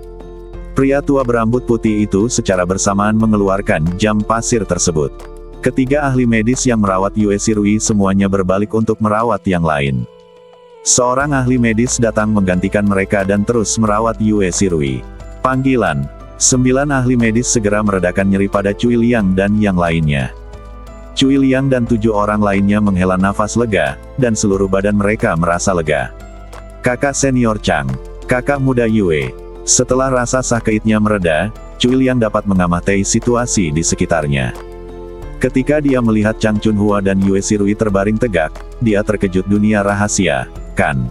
Pria tua berambut putih itu secara bersamaan mengeluarkan jam pasir tersebut. Ketiga ahli medis yang merawat Yue Shirui semuanya berbalik untuk merawat yang lain. Seorang ahli medis datang menggantikan mereka dan terus merawat Yue Shirui. Panggilan. 9 ahli medis segera meredakan nyeri pada Cui Liang dan yang lainnya. Cui Liang dan 7 orang lainnya menghela nafas lega, dan seluruh badan mereka merasa lega. Kakak senior Chang. Kakak muda Yue. Setelah rasa sakitnya mereda, Cui Liang dapat mengamati situasi di sekitarnya. Ketika dia melihat Chang Chunhua dan Yue Shirui terbaring tegak, dia terkejut dunia rahasia, kan?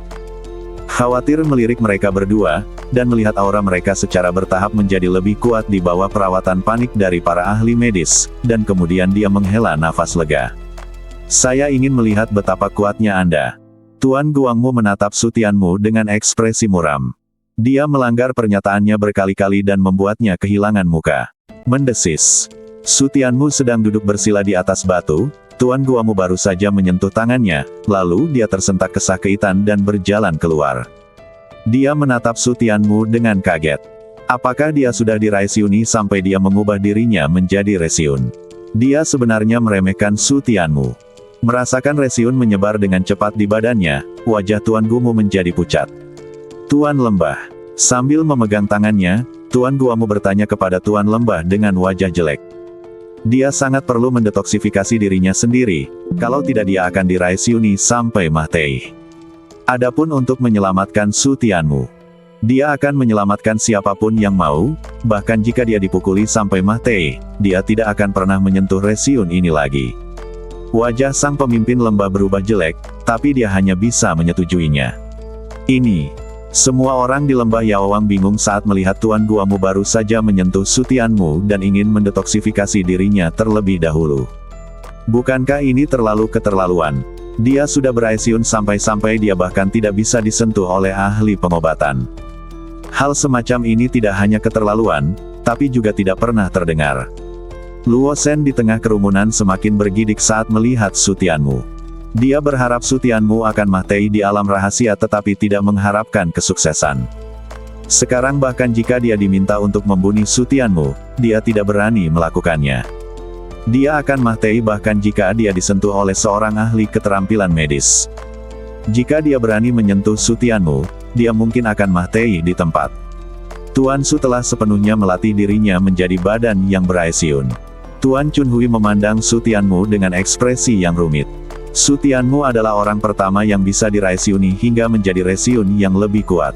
Khawatir melirik mereka berdua, dan melihat aura mereka secara bertahap menjadi lebih kuat di bawah perawatan panik dari para ahli medis, dan kemudian dia menghela nafas lega. Saya ingin melihat betapa kuatnya Anda. Tuan Guangmu menatap Sutianmu dengan ekspresi muram. Dia melanggar pernyataannya berkali-kali dan membuatnya kehilangan muka. Mendesis. Sutianmu sedang duduk bersila di atas batu, Tuan Guangmu baru saja menyentuh tangannya, lalu dia tersentak kesakitan dan berjalan keluar. Dia menatap Sutianmu dengan kaget. Apakah dia sudah diraisiuni sampai dia mengubah dirinya menjadi resiun? Dia sebenarnya meremehkan Sutianmu. Merasakan resiun menyebar dengan cepat di badannya, wajah Tuan Guangmu menjadi pucat. Tuan Lembah. Sambil memegang tangannya, Tuan Guangmu bertanya kepada Tuan Lembah dengan wajah jelek. Dia sangat perlu mendetoksifikasi dirinya sendiri, kalau tidak dia akan diraisiuni sampai Mahtei. Adapun untuk menyelamatkan Sutianmu, dia akan menyelamatkan siapapun yang mau, bahkan jika dia dipukuli sampai Mahtei, dia tidak akan pernah menyentuh resiun ini lagi. Wajah sang pemimpin lembah berubah jelek, tapi dia hanya bisa menyetujuinya. Semua orang di lembah Yaowang bingung saat melihat Tuan Guangmu baru saja menyentuh Sutianmu dan ingin mendetoksifikasi dirinya terlebih dahulu. Bukankah ini terlalu keterlaluan? Dia sudah beraisiun sampai-sampai dia bahkan tidak bisa disentuh oleh ahli pengobatan. Hal semacam ini tidak hanya keterlaluan, tapi juga tidak pernah terdengar. Luo Shen di tengah kerumunan semakin bergidik saat melihat Su Tianmu. Dia berharap Su Tianmu akan mati di alam rahasia tetapi tidak mengharapkan kesuksesan. Sekarang bahkan jika dia diminta untuk membunuh Su Tianmu, dia tidak berani melakukannya. Dia akan mati bahkan jika dia disentuh oleh seorang ahli keterampilan medis. Jika dia berani menyentuh Su Tianmu, dia mungkin akan mati di tempat. Tuan Su telah sepenuhnya melatih dirinya menjadi badan yang beraisyun. Tuan Chunhui memandang Su Tianmu dengan ekspresi yang rumit. Su Tianmu adalah orang pertama yang bisa diraisyuni hingga menjadi reisyun yang lebih kuat.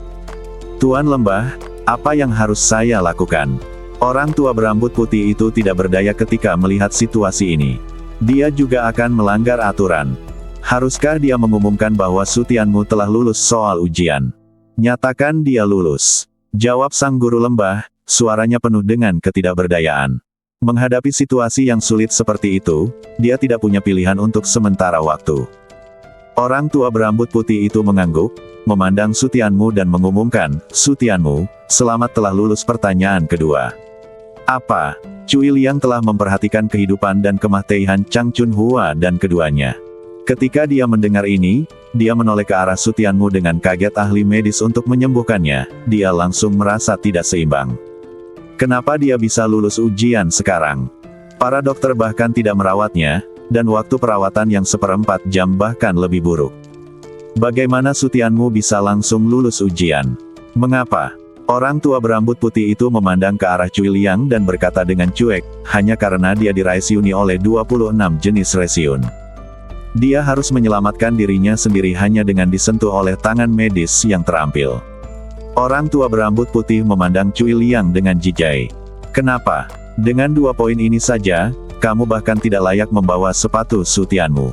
Tuan Lembah, apa yang harus saya lakukan? Orang tua berambut putih itu tidak berdaya ketika melihat situasi ini. Dia juga akan melanggar aturan. Haruskah dia mengumumkan bahwa Su Tianmu telah lulus soal ujian? Nyatakan dia lulus. Jawab sang guru lembah, suaranya penuh dengan ketidakberdayaan. Menghadapi situasi yang sulit seperti itu, dia tidak punya pilihan untuk sementara waktu. Orang tua berambut putih itu mengangguk, memandang Su Tianmu dan mengumumkan, Su Tianmu, selamat telah lulus pertanyaan kedua. Apa? Cui Liang telah memperhatikan kehidupan dan kematian Chang Chunhua dan keduanya. Ketika dia mendengar ini, dia menoleh ke arah Su Tianmu dengan kaget ahli medis untuk menyembuhkannya, dia langsung merasa tidak seimbang. Kenapa dia bisa lulus ujian sekarang? Para dokter bahkan tidak merawatnya, dan waktu perawatan yang 1/4 jam bahkan lebih buruk. Bagaimana Su Tianmu bisa langsung lulus ujian? Mengapa? Orang tua berambut putih itu memandang ke arah Cui Liang dan berkata dengan cuek, hanya karena dia diraisyuni oleh 26 jenis reisyun. Dia harus menyelamatkan dirinya sendiri hanya dengan disentuh oleh tangan medis yang terampil. Orang tua berambut putih memandang Cui Liang dengan jijai. Kenapa? Dengan 2 poin ini saja, kamu bahkan tidak layak membawa sepatu Su Tianmu.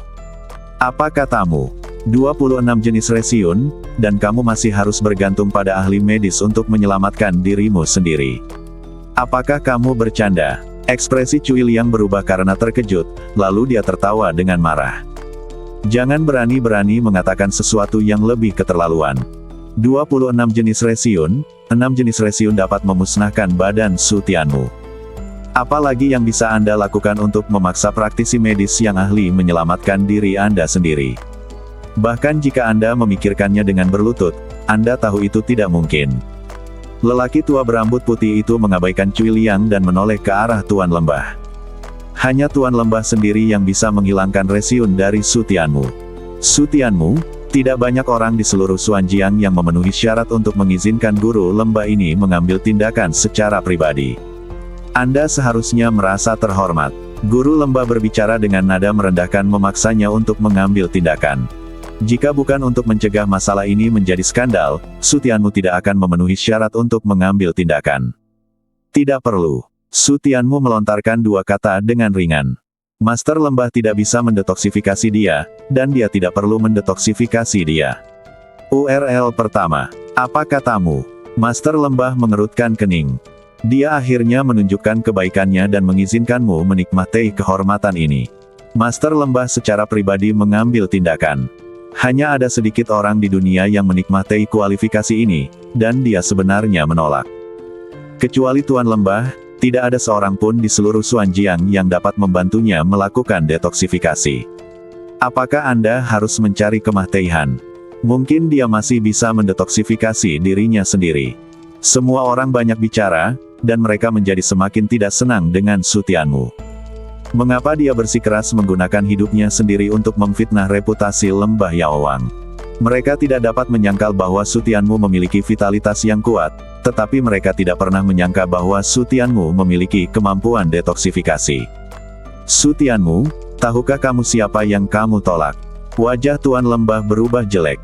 Apa katamu? 26 jenis reisyun, dan kamu masih harus bergantung pada ahli medis untuk menyelamatkan dirimu sendiri. Apakah kamu bercanda? Ekspresi Cui Liang berubah karena terkejut, lalu dia tertawa dengan marah. Jangan berani-berani mengatakan sesuatu yang lebih keterlaluan. 26 jenis reisyun, 6 jenis reisyun dapat memusnahkan badan Su Tianmu. Apalagi yang bisa Anda lakukan untuk memaksa praktisi medis yang ahli menyelamatkan diri Anda sendiri? Bahkan jika Anda memikirkannya dengan berlutut, Anda tahu itu tidak mungkin. Lelaki tua berambut putih itu mengabaikan Cui Liang dan menoleh ke arah Tuan Lembah. Hanya Tuan Lembah sendiri yang bisa menghilangkan reisyun dari Su Tianmu. Su Tianmu, tidak banyak orang di seluruh Xuanjiang yang memenuhi syarat untuk mengizinkan guru lembah ini mengambil tindakan secara pribadi. Anda seharusnya merasa terhormat. Guru lembah berbicara dengan nada merendahkan memaksanya untuk mengambil tindakan. Jika bukan untuk mencegah masalah ini menjadi skandal, Su Tianmu tidak akan memenuhi syarat untuk mengambil tindakan. Tidak perlu. Su Tianmu melontarkan 2 kata dengan ringan. Master lembah tidak bisa mendetoksifikasi dia, dan dia tidak perlu mendetoksifikasi dia. URL pertama. Apa katamu? Master lembah mengerutkan kening. Dia akhirnya menunjukkan kebaikannya dan mengizinkanmu menikmati kehormatan ini. Master lembah secara pribadi mengambil tindakan. Hanya ada sedikit orang di dunia yang menikmati kualifikasi ini, dan dia sebenarnya menolak. Kecuali Tuan Lembah, tidak ada seorang pun di seluruh Xuanjiang yang dapat membantunya melakukan detoksifikasi. Apakah Anda harus mencari kematian? Mungkin dia masih bisa mendetoksifikasi dirinya sendiri. Semua orang banyak bicara, dan mereka menjadi semakin tidak senang dengan Su Tianmu. Mengapa dia bersikeras menggunakan hidupnya sendiri untuk memfitnah reputasi lembah Yaowang? Mereka tidak dapat menyangkal bahwa Su Tianmu memiliki vitalitas yang kuat, tetapi mereka tidak pernah menyangka bahwa Su Tianmu memiliki kemampuan detoksifikasi. Su Tianmu, tahukah kamu siapa yang kamu tolak? Wajah Tuan Lembah berubah jelek.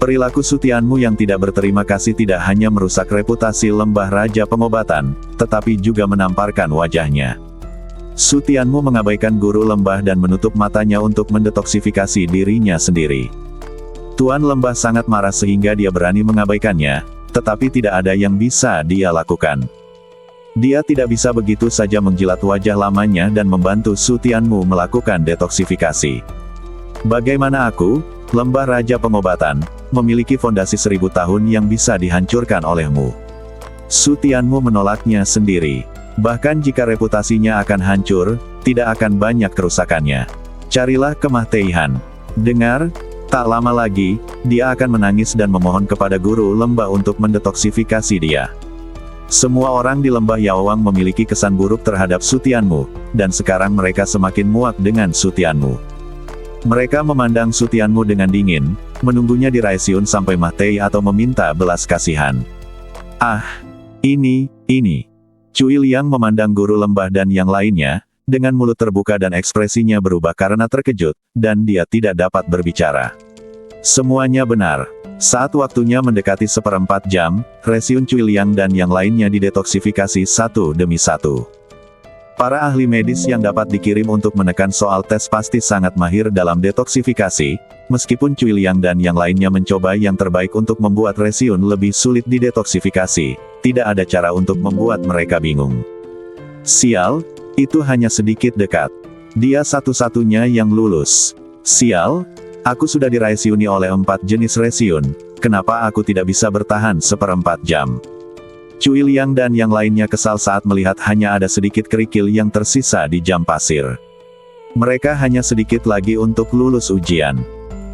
Perilaku Su Tianmu yang tidak berterima kasih tidak hanya merusak reputasi lembah Raja Pengobatan, tetapi juga menamparkan wajahnya. Su Tianmu mengabaikan guru lembah dan menutup matanya untuk mendetoksifikasi dirinya sendiri. Tuan Lembah sangat marah sehingga dia berani mengabaikannya, tetapi tidak ada yang bisa dia lakukan. Dia tidak bisa begitu saja menjilat wajah lamanya dan membantu Su Tianmu melakukan detoksifikasi. Bagaimana aku, lembah Raja Pengobatan, memiliki fondasi 1000 tahun yang bisa dihancurkan olehmu? Su Tianmu menolaknya sendiri. Bahkan jika reputasinya akan hancur, tidak akan banyak kerusakannya. Carilah kemah Teihan. Dengar, tak lama lagi, dia akan menangis dan memohon kepada guru lembah untuk mendetoksifikasi dia. Semua orang di lembah Yaowang memiliki kesan buruk terhadap Sutianmu, dan sekarang mereka semakin muak dengan Sutianmu. Mereka memandang Sutianmu dengan dingin, menunggunya di Raisiun sampai mati atau meminta belas kasihan. Ah, ini. Cui Liang memandang guru lembah dan yang lainnya, dengan mulut terbuka dan ekspresinya berubah karena terkejut, dan dia tidak dapat berbicara. Semuanya benar. Saat waktunya mendekati 1/4 jam, Raisiun Cui Liang dan yang lainnya didetoksifikasi satu demi satu. Para ahli medis yang dapat dikirim untuk menekan soal tes pasti sangat mahir dalam detoksifikasi, meskipun Cui Liang dan yang lainnya mencoba yang terbaik untuk membuat Raisiun lebih sulit didetoksifikasi. Tidak ada cara untuk membuat mereka bingung. Sial, itu hanya sedikit dekat. Dia satu-satunya yang lulus. Sial, aku sudah diraisiuni oleh 4 jenis Raisiun, kenapa aku tidak bisa bertahan 1/4 jam? Cui Liang dan yang lainnya kesal saat melihat hanya ada sedikit kerikil yang tersisa di jam pasir. Mereka hanya sedikit lagi untuk lulus ujian.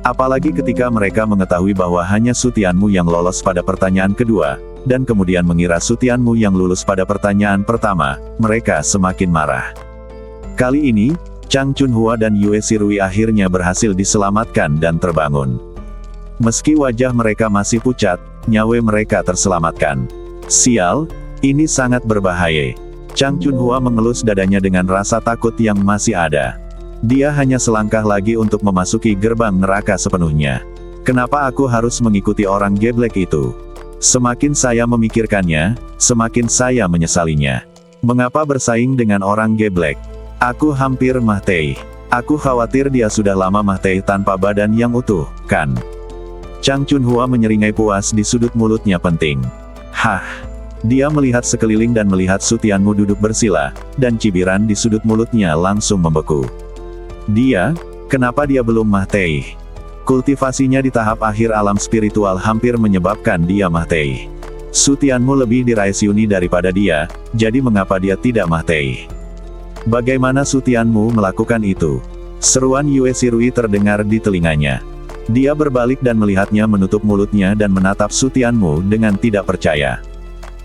Apalagi ketika mereka mengetahui bahwa hanya Sutianmu yang lolos pada pertanyaan kedua, dan kemudian mengira Sutianmu yang lulus pada pertanyaan pertama, mereka semakin marah. Kali ini, Chang Chunhua dan Yue Shirui akhirnya berhasil diselamatkan dan terbangun. Meski wajah mereka masih pucat, nyawa mereka terselamatkan. Sial, ini sangat berbahaya. Chang Chunhua mengelus dadanya dengan rasa takut yang masih ada. Dia hanya selangkah lagi untuk memasuki gerbang neraka sepenuhnya. Kenapa aku harus mengikuti orang geblek itu? Semakin saya memikirkannya, semakin saya menyesalinya. Mengapa bersaing dengan orang geblek? Aku hampir mati. Aku khawatir dia sudah lama mati tanpa badan yang utuh, kan? Chang Chunhua menyeringai puas di sudut mulutnya penting. Hah! Dia melihat sekeliling dan melihat Sutianmu duduk bersila, dan cibiran di sudut mulutnya langsung membeku. Kenapa dia belum mati? Kultivasinya di tahap akhir alam spiritual hampir menyebabkan dia mati. Sutianmu lebih diraisiuni daripada dia, jadi mengapa dia tidak mati? Bagaimana Sutianmu melakukan itu? Seruan Yue Shirui terdengar di telinganya. Dia berbalik dan melihatnya menutup mulutnya dan menatap Sutianmu dengan tidak percaya.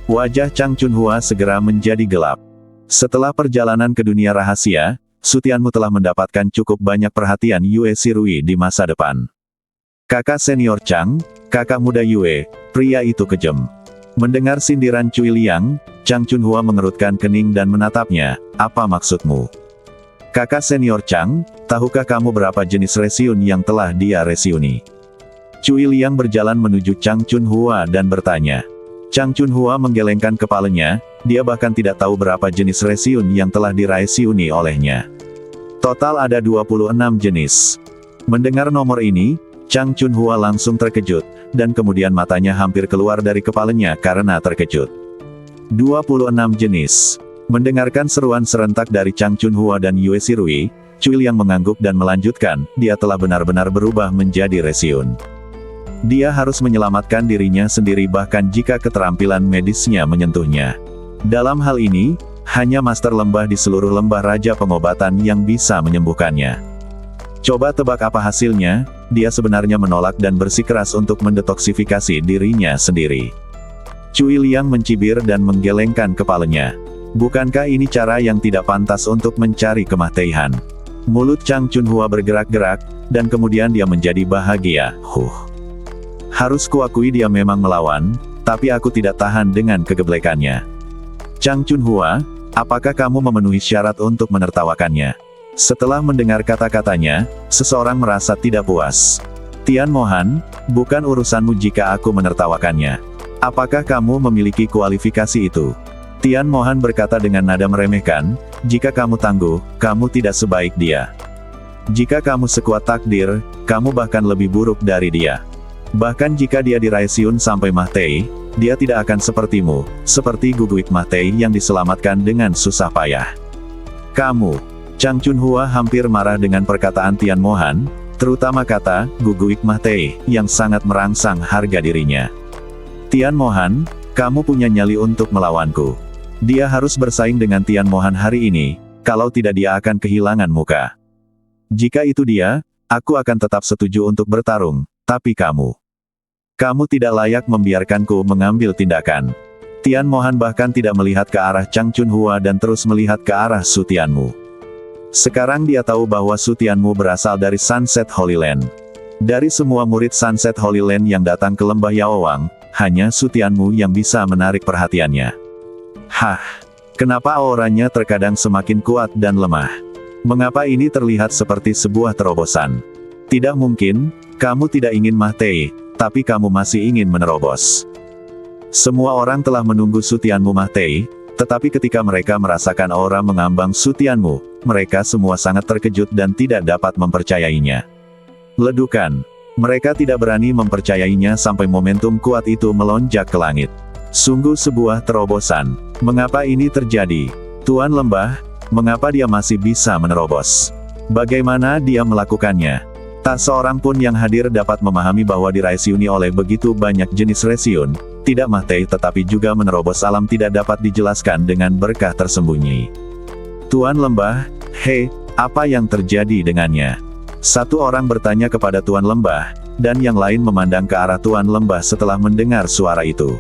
Wajah Chang Chunhua segera menjadi gelap. Setelah perjalanan ke dunia rahasia, Sutianmu telah mendapatkan cukup banyak perhatian Yue Shirui di masa depan. Kakak senior Chang, kakak muda Yue, pria itu kejam. Mendengar sindiran Cui Liang, Chang Chunhua mengerutkan kening dan menatapnya, apa maksudmu? Kakak senior Chang, tahukah kamu berapa jenis Raisiun yang telah dia raisiuni? Cui Liang berjalan menuju Chang Chunhua dan bertanya. Chang Chunhua menggelengkan kepalanya, dia bahkan tidak tahu berapa jenis Raisiun yang telah diraisiuni olehnya. Total ada 26 jenis. Mendengar nomor ini, Chang Chunhua langsung terkejut, dan kemudian matanya hampir keluar dari kepalanya karena terkejut. 26 jenis. Mendengarkan seruan serentak dari Chang Chunhua dan Yue Shirui, Cui Liang mengangguk dan melanjutkan, dia telah benar-benar berubah menjadi Raisiun. Dia harus menyelamatkan dirinya sendiri bahkan jika keterampilan medisnya menyentuhnya. Dalam hal ini, hanya master lembah di seluruh lembah raja pengobatan yang bisa menyembuhkannya. Coba tebak apa hasilnya, dia sebenarnya menolak dan bersikeras untuk mendetoksifikasi dirinya sendiri. Cui Liang mencibir dan menggelengkan kepalanya. Bukankah ini cara yang tidak pantas untuk mencari kemah Teihan? Mulut Chang Chunhua bergerak-gerak, dan kemudian dia menjadi bahagia. Harus kuakui dia memang melawan, tapi aku tidak tahan dengan kegeblekannya. Chang Chunhua, apakah kamu memenuhi syarat untuk menertawakannya? Setelah mendengar kata-katanya, seseorang merasa tidak puas. Tian Mohan, bukan urusanmu jika aku menertawakannya. Apakah kamu memiliki kualifikasi itu? Tian Mohan berkata dengan nada meremehkan, jika kamu tangguh, kamu tidak sebaik dia. Jika kamu sekuat takdir, kamu bahkan lebih buruk dari dia. Bahkan jika dia diraisiun sampai mati, dia tidak akan sepertimu, seperti Guguik Mati yang diselamatkan dengan susah payah. Kamu. Chang Chunhua hampir marah dengan perkataan Tian Mohan, terutama kata, Guguik Mati, yang sangat merangsang harga dirinya. Tian Mohan, kamu punya nyali untuk melawanku. Dia harus bersaing dengan Tian Mohan hari ini, kalau tidak dia akan kehilangan muka. Jika itu dia, aku akan tetap setuju untuk bertarung, tapi kamu tidak layak membiarkanku mengambil tindakan. Tian Mohan bahkan tidak melihat ke arah Chang Chunhua dan terus melihat ke arah Su Tianmu. Sekarang dia tahu bahwa Su Tianmu berasal dari Sunset Holy Land. Dari semua murid Sunset Holy Land yang datang ke lembah Yaowang, hanya Su Tianmu yang bisa menarik perhatiannya. Hah, kenapa auranya terkadang semakin kuat dan lemah? Mengapa ini terlihat seperti sebuah terobosan? Tidak mungkin, kamu tidak ingin Mahtei, tapi kamu masih ingin menerobos. Semua orang telah menunggu Su Tianmu Mahtei, tetapi ketika mereka merasakan aura mengambang Su Tianmu, mereka semua sangat terkejut dan tidak dapat mempercayainya. Ledukan. Mereka tidak berani mempercayainya sampai momentum kuat itu melonjak ke langit. Sungguh sebuah terobosan. Mengapa ini terjadi? Tuan Lembah, mengapa dia masih bisa menerobos? Bagaimana dia melakukannya? Tak seorang pun yang hadir dapat memahami bahwa diraisiuni oleh begitu banyak jenis resiun, tidak Mahtei tetapi juga menerobos alam tidak dapat dijelaskan dengan berkah tersembunyi. Tuan Lembah, hei, apa yang terjadi dengannya? Satu orang bertanya kepada Tuan Lembah, dan yang lain memandang ke arah Tuan Lembah setelah mendengar suara itu.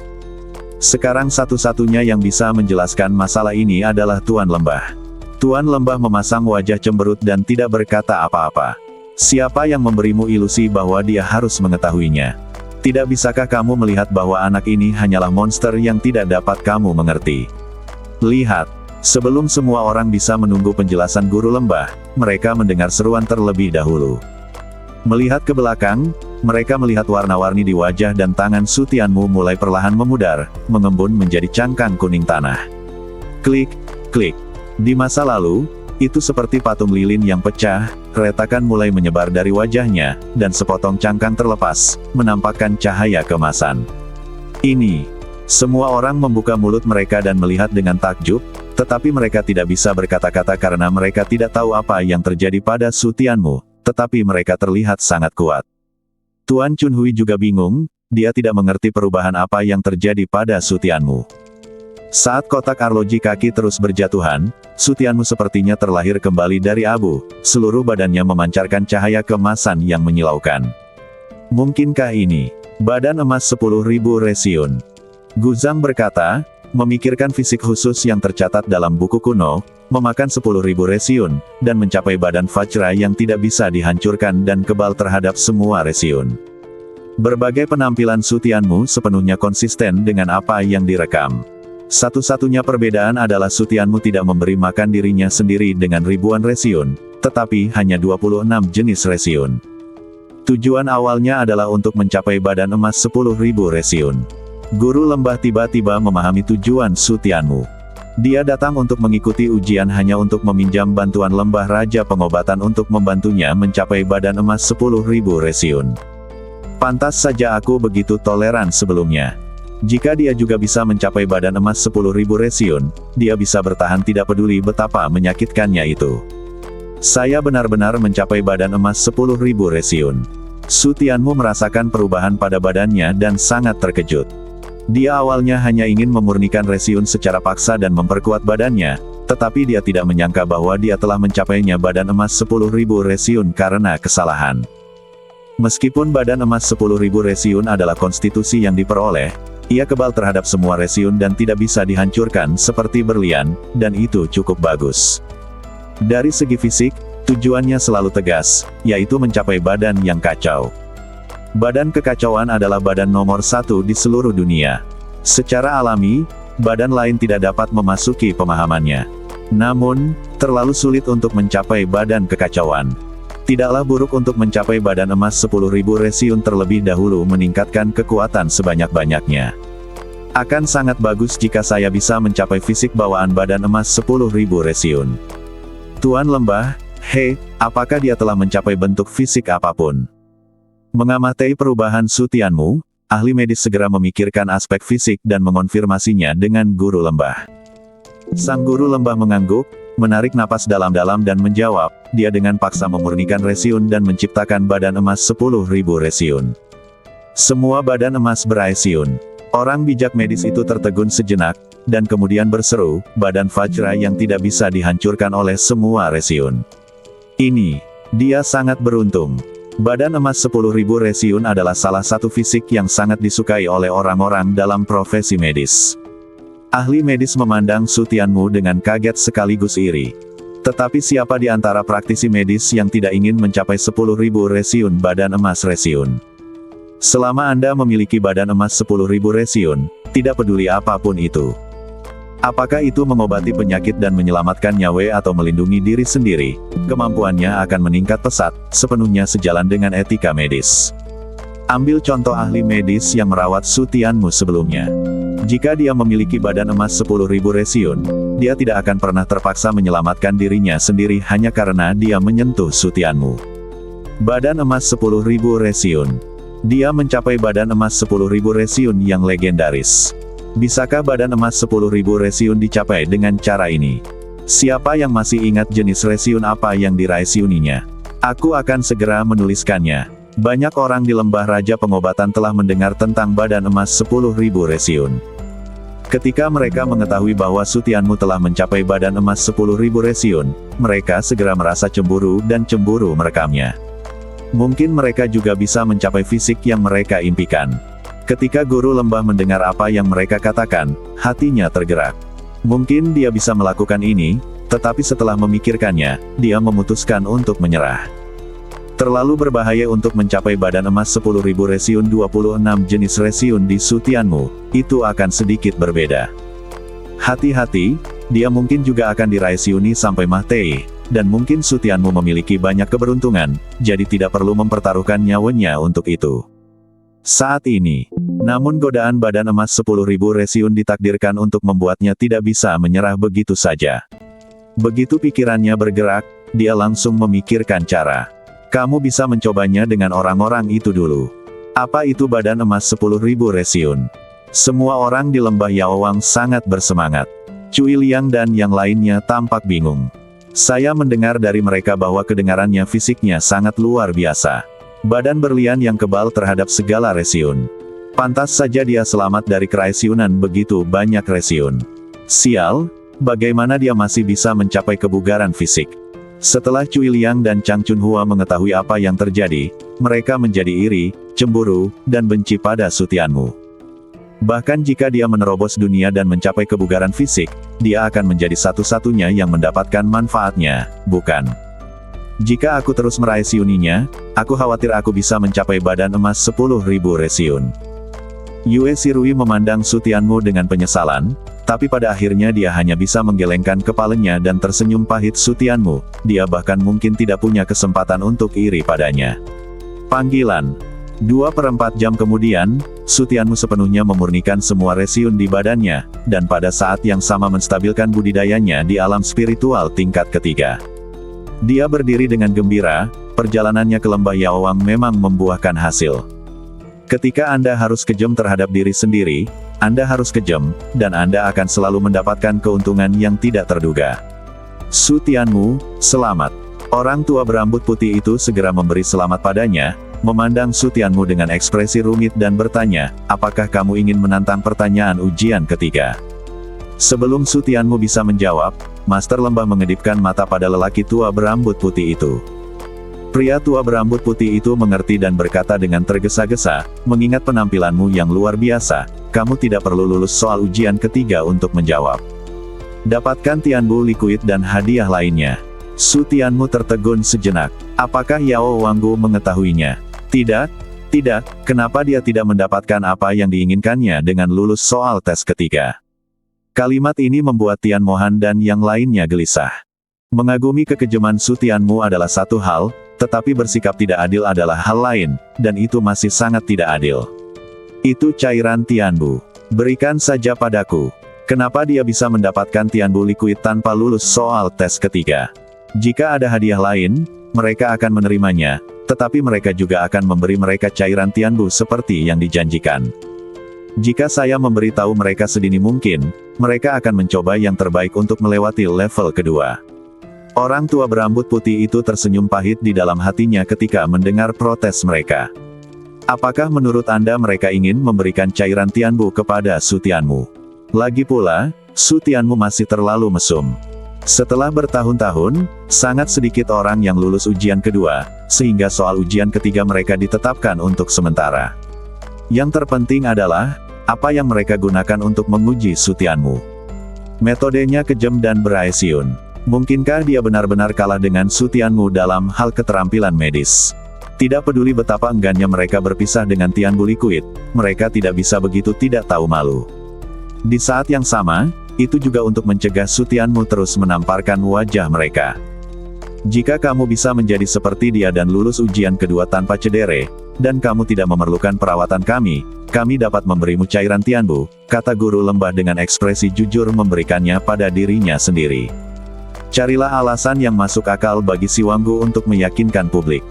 Sekarang satu-satunya yang bisa menjelaskan masalah ini adalah Tuan Lembah. Tuan Lembah memasang wajah cemberut dan tidak berkata apa-apa. Siapa yang memberimu ilusi bahwa dia harus mengetahuinya? Tidak bisakah kamu melihat bahwa anak ini hanyalah monster yang tidak dapat kamu mengerti? Lihat, sebelum semua orang bisa menunggu penjelasan Guru Lembah, mereka mendengar seruan terlebih dahulu. Melihat ke belakang, mereka melihat warna-warni di wajah dan tangan Su Tianmu mulai perlahan memudar, mengembun menjadi cangkang kuning tanah. Klik, klik. Di masa lalu, itu seperti patung lilin yang pecah, retakan mulai menyebar dari wajahnya, dan sepotong cangkang terlepas, menampakkan cahaya keemasan. Ini. Semua orang membuka mulut mereka dan melihat dengan takjub, tetapi mereka tidak bisa berkata-kata karena mereka tidak tahu apa yang terjadi pada Su Tianmu, tetapi mereka terlihat sangat kuat. Tuan Chunhui juga bingung, dia tidak mengerti perubahan apa yang terjadi pada Su Tianmu. Saat kotak arloji kaki terus berjatuhan, Su Tianmu sepertinya terlahir kembali dari abu, seluruh badannya memancarkan cahaya keemasan yang menyilaukan. Mungkinkah ini badan emas 10.000 resiun? Guzang berkata, memikirkan fisik khusus yang tercatat dalam buku kuno, memakan 10.000 resiun, dan mencapai badan Vajra yang tidak bisa dihancurkan dan kebal terhadap semua resiun. Berbagai penampilan Su Tianmu sepenuhnya konsisten dengan apa yang direkam. Satu-satunya perbedaan adalah Su Tianmu tidak memberi makan dirinya sendiri dengan ribuan resiun, tetapi hanya 26 jenis resiun. Tujuan awalnya adalah untuk mencapai badan emas 10.000 resiun. Guru Lembah tiba-tiba memahami tujuan Su Tianmu. Dia datang untuk mengikuti ujian hanya untuk meminjam bantuan Lembah Raja Pengobatan untuk membantunya mencapai badan emas 10.000 resiun. Pantas saja aku begitu toleran sebelumnya. Jika dia juga bisa mencapai badan emas 10.000 resiun, dia bisa bertahan tidak peduli betapa menyakitkannya itu. Saya benar-benar mencapai badan emas 10.000 resiun. Su Tianmu merasakan perubahan pada badannya dan sangat terkejut. Dia awalnya hanya ingin memurnikan resiun secara paksa dan memperkuat badannya, tetapi dia tidak menyangka bahwa dia telah mencapainya badan emas 10.000 resiun karena kesalahan. Meskipun badan emas 10.000 resiun adalah konstitusi yang diperoleh, ia kebal terhadap semua resiun dan tidak bisa dihancurkan seperti berlian, dan itu cukup bagus. Dari segi fisik, tujuannya selalu tegas, yaitu mencapai badan yang kacau. Badan kekacauan adalah badan nomor 1 di seluruh dunia. Secara alami, badan lain tidak dapat memasuki pemahamannya. Namun, terlalu sulit untuk mencapai badan kekacauan. Tidaklah buruk untuk mencapai badan emas 10.000 resiun terlebih dahulu meningkatkan kekuatan sebanyak-banyaknya. Akan sangat bagus jika saya bisa mencapai fisik bawaan badan emas 10.000 resiun. Tuan Lembah, hei, apakah dia telah mencapai bentuk fisik apapun? Mengamati perubahan Su Tianmu, ahli medis segera memikirkan aspek fisik dan mengonfirmasinya dengan Guru Lembah. Sang Guru Lembah mengangguk, menarik napas dalam-dalam dan menjawab, dia dengan paksa memurnikan resiun dan menciptakan badan emas 10.000 resiun. Semua badan emas berresiun. Orang bijak medis itu tertegun sejenak, dan kemudian berseru, badan Vajra yang tidak bisa dihancurkan oleh semua Resiun. Ini, dia sangat beruntung. Badan emas 10.000 Resiun adalah salah satu fisik yang sangat disukai oleh orang-orang dalam profesi medis. Ahli medis memandang Su Tianmu dengan kaget sekaligus iri. Tetapi siapa di antara praktisi medis yang tidak ingin mencapai 10.000 Resiun badan emas Resiun? Selama Anda memiliki badan emas 10.000 Resiun, tidak peduli apapun itu. Apakah itu mengobati penyakit dan menyelamatkan nyawa atau melindungi diri sendiri, kemampuannya akan meningkat pesat, sepenuhnya sejalan dengan etika medis. Ambil contoh ahli medis yang merawat Su Tianmu sebelumnya. Jika dia memiliki badan emas 10.000 Resiun, dia tidak akan pernah terpaksa menyelamatkan dirinya sendiri hanya karena dia menyentuh Su Tianmu. Badan emas 10.000 Resiun. Dia mencapai badan emas 10.000 Resiun yang legendaris. Bisakah badan emas 10.000 Resiun dicapai dengan cara ini? Siapa yang masih ingat jenis Resiun apa yang diraisiuninya? Aku akan segera menuliskannya. Banyak orang di Lembah Raja Pengobatan telah mendengar tentang badan emas 10.000 Resiun. Ketika mereka mengetahui bahwa Su Tianmu telah mencapai badan emas 10.000 Resiun, mereka segera merasa cemburu dan cemburu merekamnya. Mungkin mereka juga bisa mencapai fisik yang mereka impikan. Ketika guru lembah mendengar apa yang mereka katakan, hatinya tergerak. Mungkin dia bisa melakukan ini, tetapi setelah memikirkannya, dia memutuskan untuk menyerah. Terlalu berbahaya untuk mencapai badan emas 10.000 Resiun. 26 jenis Resiun di Su Tianmu, itu akan sedikit berbeda. Hati-hati, dia mungkin juga akan diraisiuni sampai mati, dan mungkin Su Tianmu memiliki banyak keberuntungan, jadi tidak perlu mempertaruhkan nyawanya untuk itu. Saat ini, namun godaan badan emas 10.000 Resiun ditakdirkan untuk membuatnya tidak bisa menyerah begitu saja. Begitu pikirannya bergerak, dia langsung memikirkan cara. Kamu bisa mencobanya dengan orang-orang itu dulu. Apa itu badan emas 10.000 Resiun? Semua orang di lembah Yaowang sangat bersemangat. Cui Liang dan yang lainnya tampak bingung. Saya mendengar dari mereka bahwa kedengarannya fisiknya sangat luar biasa. Badan berlian yang kebal terhadap segala Resiun. Pantas saja dia selamat dari keraisiunan begitu banyak Resiun. Sial, bagaimana dia masih bisa mencapai kebugaran fisik? Setelah Cui Liang dan Chang Chunhua mengetahui apa yang terjadi, mereka menjadi iri, cemburu, dan benci pada Su Tianmu. Bahkan jika dia menerobos dunia dan mencapai kebugaran fisik, dia akan menjadi satu-satunya yang mendapatkan manfaatnya, bukan? Jika aku terus meraisiuninya, aku khawatir aku bisa mencapai badan emas 10.000 Resiun. Yue Shirui memandang Su Tianmu dengan penyesalan, tapi pada akhirnya dia hanya bisa menggelengkan kepalanya dan tersenyum pahit. Su Tianmu, dia bahkan mungkin tidak punya kesempatan untuk iri padanya. Panggilan. 2/4 jam kemudian, Su Tianmu sepenuhnya memurnikan semua Resiun di badannya, dan pada saat yang sama menstabilkan budidayanya di alam spiritual tingkat ketiga. Dia berdiri dengan gembira, perjalanannya ke lembah Yaowang memang membuahkan hasil. Ketika Anda harus kejam terhadap diri sendiri, Anda harus kejam, dan Anda akan selalu mendapatkan keuntungan yang tidak terduga. Su Tianmu, selamat. Orang tua berambut putih itu segera memberi selamat padanya, memandang Su Tianmu dengan ekspresi rumit dan bertanya, apakah kamu ingin menantang pertanyaan ujian ketiga? Sebelum Su Tianmu bisa menjawab, Master Lembah mengedipkan mata pada lelaki tua berambut putih itu. Pria tua berambut putih itu mengerti dan berkata dengan tergesa-gesa, mengingat penampilanmu yang luar biasa, kamu tidak perlu lulus soal ujian ketiga untuk menjawab. Dapatkan Tianbu Liquid dan hadiah lainnya. Su Tianmu tertegun sejenak. Apakah Yao Wanggu mengetahuinya? Tidak, kenapa dia tidak mendapatkan apa yang diinginkannya dengan lulus soal tes ketiga? Kalimat ini membuat Tian Mohan dan yang lainnya gelisah. Mengagumi kekejaman Su Tianmu adalah satu hal, tetapi bersikap tidak adil adalah hal lain, dan itu masih sangat tidak adil. Itu cairan Tianbu. Berikan saja padaku. Kenapa dia bisa mendapatkan Tianbu Liquid tanpa lulus soal tes ketiga? Jika ada hadiah lain, mereka akan menerimanya, tetapi mereka juga akan memberi mereka cairan Tianbu seperti yang dijanjikan. Jika saya memberitahu mereka sedini mungkin, mereka akan mencoba yang terbaik untuk melewati level kedua. Orang tua berambut putih itu tersenyum pahit di dalam hatinya ketika mendengar protes mereka. Apakah menurut Anda mereka ingin memberikan cairan Tianbu kepada Su Tianmu? Lagi pula, Su Tianmu masih terlalu mesum. Setelah bertahun-tahun, sangat sedikit orang yang lulus ujian kedua, sehingga soal ujian ketiga mereka ditetapkan untuk sementara. Yang terpenting adalah, apa yang mereka gunakan untuk menguji Su Tianmu. Metodenya kejam dan berhasil. Mungkinkah dia benar-benar kalah dengan Su Tianmu dalam hal keterampilan medis? Tidak peduli betapa enggannya mereka berpisah dengan Tianbu Liquid, mereka tidak bisa begitu tidak tahu malu. Di saat yang sama, itu juga untuk mencegah Su Tianmu terus menamparkan wajah mereka. Jika kamu bisa menjadi seperti dia dan lulus ujian kedua tanpa cedera, dan kamu tidak memerlukan perawatan kami dapat memberimu cairan Tianbu, kata guru lembah dengan ekspresi jujur memberikannya pada dirinya sendiri. Carilah alasan yang masuk akal bagi si Wanggu untuk meyakinkan publik.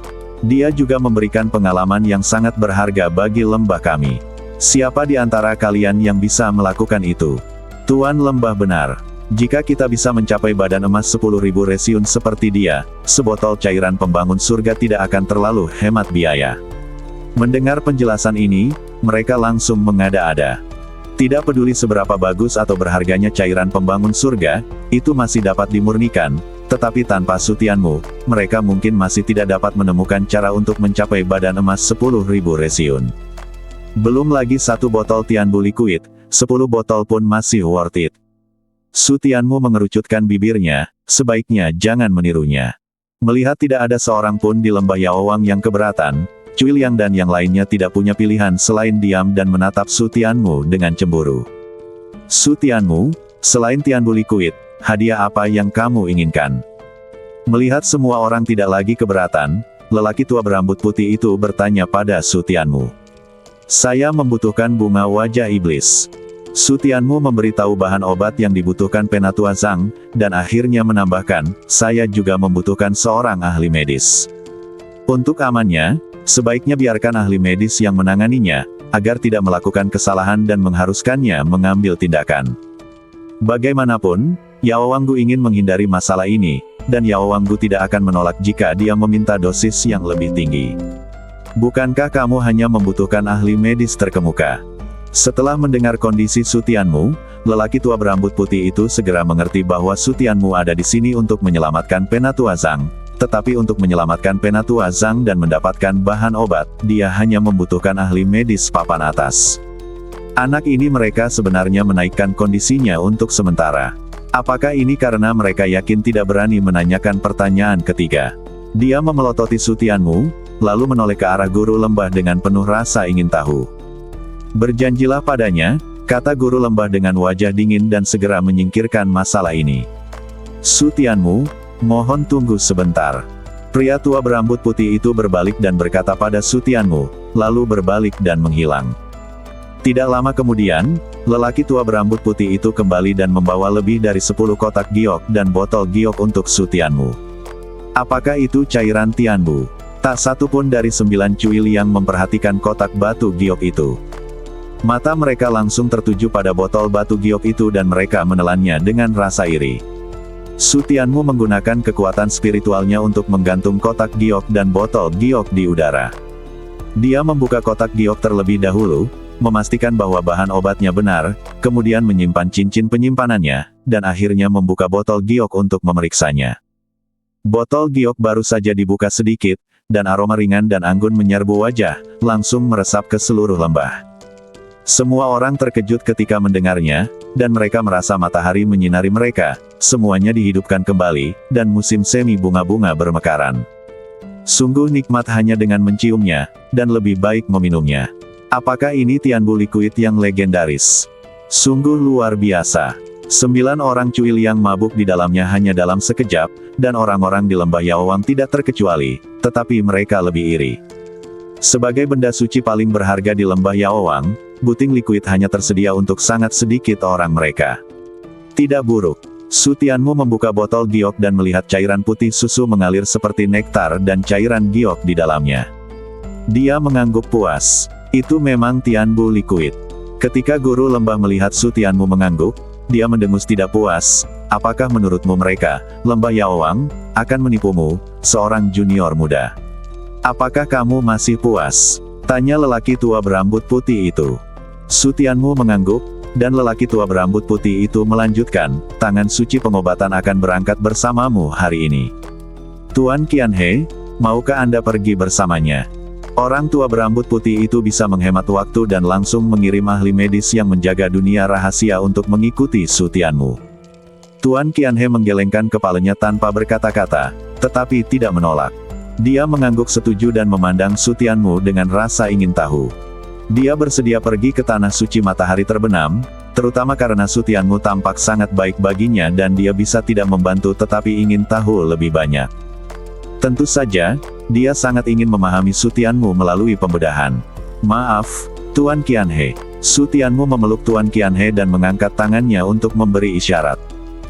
Dia juga memberikan pengalaman yang sangat berharga bagi lembah kami. Siapa di antara kalian yang bisa melakukan itu? Tuan lembah benar. Jika kita bisa mencapai badan emas 10.000 resiun seperti dia, sebotol cairan pembangun surga tidak akan terlalu hemat biaya. Mendengar penjelasan ini, mereka langsung mengada-ada. Tidak peduli seberapa bagus atau berharganya cairan pembangun surga, itu masih dapat dimurnikan, tetapi tanpa Su Tianmu, mereka mungkin masih tidak dapat menemukan cara untuk mencapai badan emas 10.000 resiun. Belum lagi 1 botol Tianbu Liquid, 10 botol pun masih worth it. Su Tianmu mengerucutkan bibirnya, sebaiknya jangan menirunya. Melihat tidak ada seorang pun di lembah Yaowang yang keberatan, Cui Liang dan yang lainnya tidak punya pilihan selain diam dan menatap Su Tianmu dengan cemburu. Su Tianmu, selain Tianbu Liquid, hadiah apa yang kamu inginkan? Melihat semua orang tidak lagi keberatan, lelaki tua berambut putih itu bertanya pada Su Tianmu. Saya membutuhkan bunga wajah iblis. Su Tianmu memberitahu bahan obat yang dibutuhkan Penatua Zhang, dan akhirnya menambahkan, saya juga membutuhkan seorang ahli medis. Untuk amannya, sebaiknya biarkan ahli medis yang menanganinya, agar tidak melakukan kesalahan dan mengharuskannya mengambil tindakan. Bagaimanapun, Yao Wanggu ingin menghindari masalah ini, dan Yao Wanggu tidak akan menolak jika dia meminta dosis yang lebih tinggi. Bukankah kamu hanya membutuhkan ahli medis terkemuka? Setelah mendengar kondisi Su Tianmu, lelaki tua berambut putih itu segera mengerti bahwa Su Tianmu ada di sini untuk menyelamatkan Penatua Zhang. Tetapi untuk menyelamatkan Penatua Zhang dan mendapatkan bahan obat, dia hanya membutuhkan ahli medis papan atas. Anak ini mereka sebenarnya menaikkan kondisinya untuk sementara. Apakah ini karena mereka yakin tidak berani menanyakan pertanyaan ketiga? Dia memelototi Su Tianmu, lalu menoleh ke arah guru lembah dengan penuh rasa ingin tahu. Berjanjilah padanya, kata guru lembah dengan wajah dingin dan segera menyingkirkan masalah ini. Su Tianmu, mohon tunggu sebentar. Pria tua berambut putih itu berbalik dan berkata pada Su Tianmu, lalu berbalik dan menghilang. Tidak lama kemudian, lelaki tua berambut putih itu kembali dan membawa lebih dari 10 kotak giok dan botol giok untuk Su Tianmu. Apakah itu cairan Tianbu? Tak satu pun dari 9 Cui Liang memperhatikan kotak batu giok itu. Mata mereka langsung tertuju pada botol batu giok itu dan mereka menelannya dengan rasa iri. Su Tianmu menggunakan kekuatan spiritualnya untuk menggantung kotak giok dan botol giok di udara. Dia membuka kotak giok terlebih dahulu, memastikan bahwa bahan obatnya benar, kemudian menyimpan cincin penyimpanannya, dan akhirnya membuka botol giok untuk memeriksanya. Botol giok baru saja dibuka sedikit, dan aroma ringan dan anggun menyerbu wajah, langsung meresap ke seluruh lembah. Semua orang terkejut ketika mendengarnya, dan mereka merasa matahari menyinari mereka, semuanya dihidupkan kembali, dan musim semi bunga-bunga bermekaran. Sungguh nikmat hanya dengan menciumnya, dan lebih baik meminumnya. Apakah ini Tianbu Liquid yang legendaris? Sungguh luar biasa. 9 orang Cui Liang mabuk di dalamnya hanya dalam sekejap, dan orang-orang di lembah Yaowang tidak terkecuali, tetapi mereka lebih iri. Sebagai benda suci paling berharga di lembah Yaowang, buting liquid hanya tersedia untuk sangat sedikit orang mereka. Tidak buruk. Su Tianmu membuka botol giok dan melihat cairan putih susu mengalir seperti nektar dan cairan giok di dalamnya. Dia mengangguk puas. Itu memang Tianbu Liquid. Ketika guru lembah melihat Su Tianmu mengangguk, dia mendengus tidak puas. Apakah menurutmu mereka, lembah Yaowang, akan menipumu, seorang junior muda? Apakah kamu masih puas? Tanya lelaki tua berambut putih itu. Su Tianmu mengangguk, Dan lelaki tua berambut putih itu melanjutkan, tangan suci pengobatan akan berangkat bersamamu hari ini. Tuan Qianhe, maukah Anda pergi bersamanya? Orang tua berambut putih itu bisa menghemat waktu dan langsung mengirim ahli medis yang menjaga dunia rahasia untuk mengikuti Su Tianmu. Tuan Qianhe menggelengkan kepalanya tanpa berkata-kata, tetapi tidak menolak. Dia mengangguk setuju dan memandang Su Tianmu dengan rasa ingin tahu. Dia bersedia pergi ke tanah suci matahari terbenam, terutama karena Su Tianmu tampak sangat baik baginya dan dia bisa tidak membantu tetapi ingin tahu lebih banyak. Tentu saja, dia sangat ingin memahami Su Tianmu melalui pembedahan. Maaf, Tuan Qianhe. Su Tianmu memeluk Tuan Qianhe dan mengangkat tangannya untuk memberi isyarat.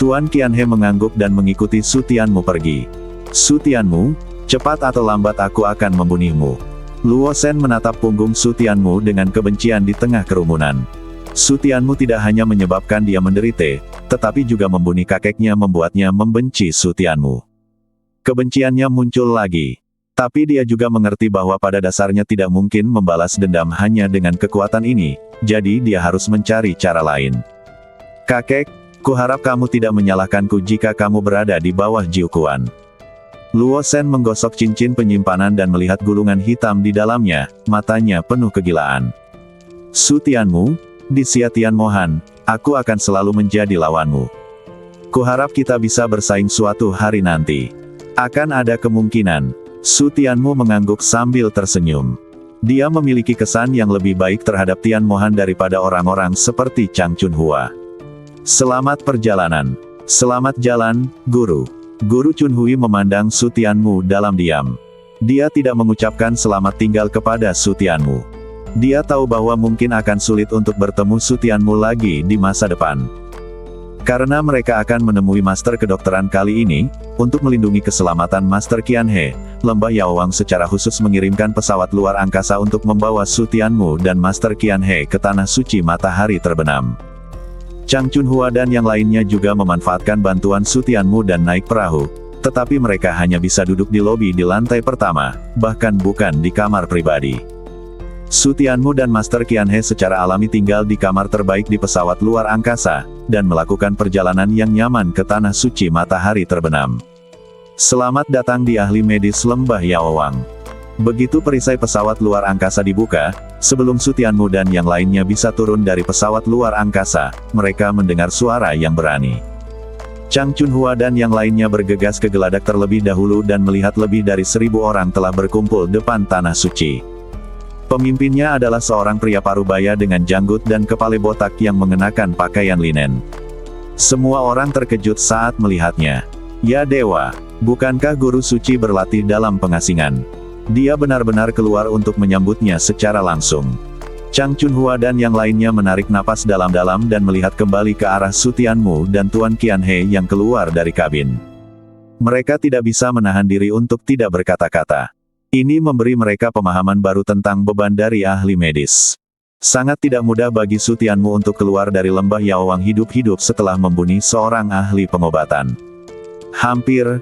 Tuan Qianhe mengangguk dan mengikuti Su Tianmu pergi. Su Tianmu, cepat atau lambat aku akan membunuhmu. Luo Shen menatap punggung Su Tianmu dengan kebencian di tengah kerumunan. Su Tianmu tidak hanya menyebabkan dia menderita, tetapi juga membunuh kakeknya membuatnya membenci Su Tianmu. Kebenciannya muncul lagi. Tapi dia juga mengerti bahwa pada dasarnya tidak mungkin membalas dendam hanya dengan kekuatan ini, jadi dia harus mencari cara lain. Kakek, kuharap kamu tidak menyalahkanku jika kamu berada di bawah Jiuquan. Luo Shen menggosok cincin penyimpanan dan melihat gulungan hitam di dalamnya, matanya penuh kegilaan. Su Tianmu, di Xia Tian Mohan, aku akan selalu menjadi lawanmu. Kuharap kita bisa bersaing suatu hari nanti. Akan ada kemungkinan. Su Tianmu mengangguk sambil tersenyum. Dia memiliki kesan yang lebih baik terhadap Tian Mohan daripada orang-orang seperti Chang Chunhua. Selamat perjalanan. Selamat jalan, Guru. Guru Chunhui memandang Su Tianmu dalam diam. Dia tidak mengucapkan selamat tinggal kepada Su Tianmu. Dia tahu bahwa mungkin akan sulit untuk bertemu Su Tianmu lagi di masa depan. Karena mereka akan menemui Master Kedokteran kali ini, untuk melindungi keselamatan Master Qianhe, Lembah Yaowang secara khusus mengirimkan pesawat luar angkasa untuk membawa Su Tianmu dan Master Qianhe ke tanah suci matahari terbenam. Chang Chunhua dan yang lainnya juga memanfaatkan bantuan Su Tianmu dan naik perahu, tetapi mereka hanya bisa duduk di lobi di lantai pertama, bahkan bukan di kamar pribadi. Su Tianmu dan Master Qianhe secara alami tinggal di kamar terbaik di pesawat luar angkasa, dan melakukan perjalanan yang nyaman ke tanah suci matahari terbenam. Selamat datang di ahli medis Lembah Yaowang. Begitu perisai pesawat luar angkasa dibuka, sebelum Su Tianmu dan yang lainnya bisa turun dari pesawat luar angkasa, mereka mendengar suara yang berani. Chang Chunhua dan yang lainnya bergegas ke geladak terlebih dahulu dan melihat lebih dari 1000 orang telah berkumpul depan tanah suci. Pemimpinnya adalah seorang pria parubaya dengan janggut dan kepala botak yang mengenakan pakaian linen. Semua orang terkejut saat melihatnya. Ya dewa, bukankah guru suci berlatih dalam pengasingan? Dia benar-benar keluar untuk menyambutnya secara langsung. Chang Chunhua dan yang lainnya menarik napas dalam-dalam dan melihat kembali ke arah Su Tianmu dan Tuan Qianhe yang keluar dari kabin. Mereka tidak bisa menahan diri untuk tidak berkata-kata. Ini memberi mereka pemahaman baru tentang beban dari ahli medis. Sangat tidak mudah bagi Su Tianmu untuk keluar dari Lembah Yaowang hidup-hidup setelah membunuh seorang ahli pengobatan. Hampir.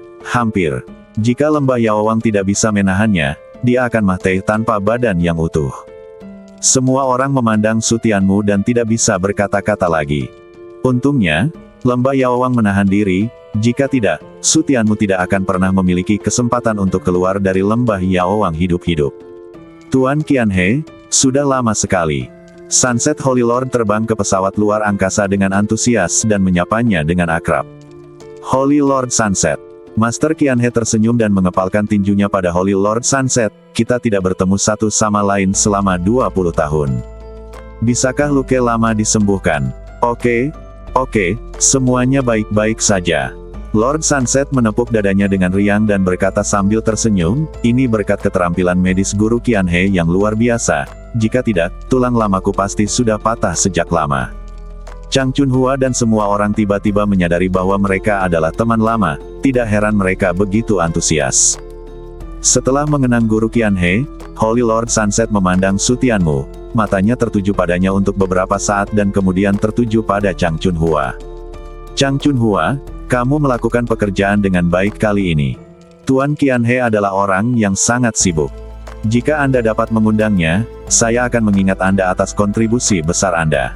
Jika Lembah Yaowang tidak bisa menahannya, dia akan mati tanpa badan yang utuh. Semua orang memandang Su Tianmu dan tidak bisa berkata-kata lagi. Untungnya, Lembah Yaowang menahan diri, jika tidak, Su Tianmu tidak akan pernah memiliki kesempatan untuk keluar dari Lembah Yaowang hidup-hidup. Tuan Qianhe, sudah lama sekali. Sunset Holy Lord terbang ke pesawat luar angkasa dengan antusias dan menyapanya dengan akrab. Holy Lord Sunset. Master Qianhe tersenyum dan mengepalkan tinjunya pada Holy Lord Sunset, kita tidak bertemu satu sama lain selama 20 tahun. Bisakah luka lama disembuhkan? Oke, semuanya baik-baik saja. Lord Sunset menepuk dadanya dengan riang dan berkata sambil tersenyum, ini berkat keterampilan medis Guru Qianhe yang luar biasa, jika tidak, tulang lamaku pasti sudah patah sejak lama. Chang Chunhua dan semua orang tiba-tiba menyadari bahwa mereka adalah teman lama, tidak heran mereka begitu antusias. Setelah mengenang Guru Qianhe, Holy Lord Sunset memandang Su Tianmu, matanya tertuju padanya untuk beberapa saat dan kemudian tertuju pada Chang Chunhua. Chang Chunhua, kamu melakukan pekerjaan dengan baik kali ini. Tuan Qianhe adalah orang yang sangat sibuk. Jika Anda dapat mengundangnya, saya akan mengingat Anda atas kontribusi besar Anda.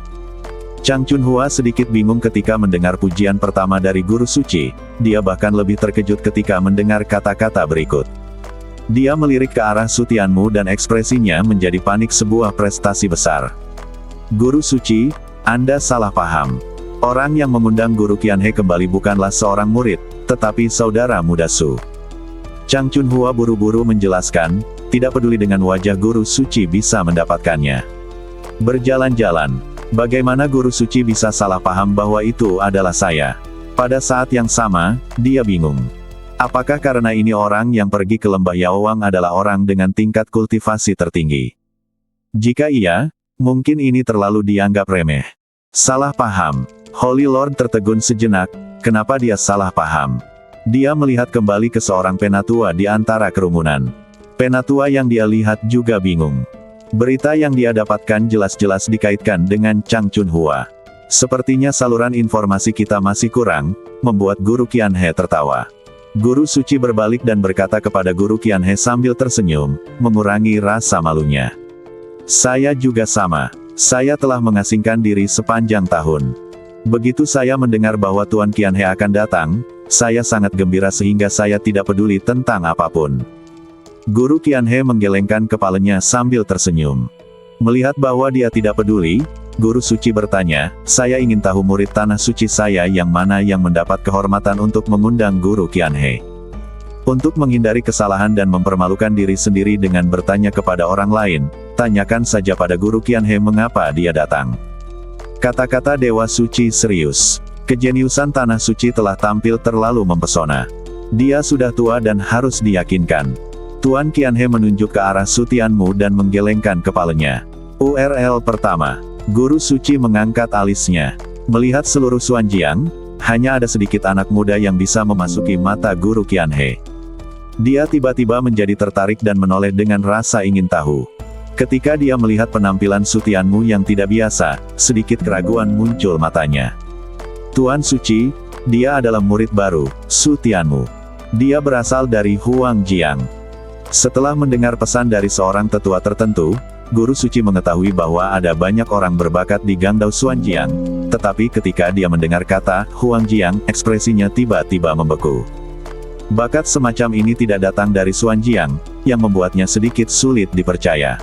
Chang Chunhua sedikit bingung ketika mendengar pujian pertama dari guru suci, dia bahkan lebih terkejut ketika mendengar kata-kata berikut. Dia melirik ke arah Su Tianmu dan ekspresinya menjadi panik sebuah prestasi besar. Guru suci, Anda salah paham. Orang yang mengundang Guru Qianhe kembali bukanlah seorang murid, tetapi saudara muda Su. Chang Chunhua buru-buru menjelaskan, tidak peduli dengan wajah guru suci bisa mendapatkannya. Berjalan-jalan. Bagaimana guru suci bisa salah paham bahwa itu adalah saya? Pada saat yang sama, dia bingung. Apakah karena ini orang yang pergi ke lembah Yaowang adalah orang dengan tingkat kultivasi tertinggi? Jika iya, mungkin ini terlalu dianggap remeh. Salah paham. Holy Lord tertegun sejenak, kenapa dia salah paham? Dia melihat kembali ke seorang penatua di antara kerumunan. Penatua yang dia lihat juga bingung. Berita yang dia dapatkan jelas-jelas dikaitkan dengan Chang Chunhua. Sepertinya saluran informasi kita masih kurang, membuat Guru Qianhe tertawa. Guru suci berbalik dan berkata kepada Guru Qianhe sambil tersenyum, mengurangi rasa malunya. Saya juga sama. Saya telah mengasingkan diri sepanjang tahun. Begitu saya mendengar bahwa Tuan Qianhe akan datang, saya sangat gembira sehingga saya tidak peduli tentang apapun. Guru Qianhe menggelengkan kepalanya sambil tersenyum. Melihat bahwa dia tidak peduli, Guru suci bertanya, saya ingin tahu murid tanah suci saya yang mana yang mendapat kehormatan untuk mengundang Guru Qianhe. Untuk menghindari kesalahan dan mempermalukan diri sendiri dengan bertanya kepada orang lain, tanyakan saja pada Guru Qianhe mengapa dia datang. Kata-kata Dewa Suci serius. Kejeniusan tanah suci telah tampil terlalu mempesona. Dia sudah tua dan harus diyakinkan. Tuan Qianhe menunjuk ke arah Su Tianmu dan menggelengkan kepalanya. URL pertama. Guru suci mengangkat alisnya. Melihat seluruh Xuanjiang, hanya ada sedikit anak muda yang bisa memasuki mata Guru Qianhe. Dia tiba-tiba menjadi tertarik dan menoleh dengan rasa ingin tahu. Ketika dia melihat penampilan Su Tianmu yang tidak biasa, sedikit keraguan muncul matanya. Tuan suci, dia adalah murid baru, Su Tianmu. Dia berasal dari Huangjiang. Setelah mendengar pesan dari seorang tetua tertentu, Guru suci mengetahui bahwa ada banyak orang berbakat di Gangdao Xuanjiang, tetapi ketika dia mendengar kata Huangjiang, ekspresinya tiba-tiba membeku. Bakat semacam ini tidak datang dari Xuanjiang, yang membuatnya sedikit sulit dipercaya.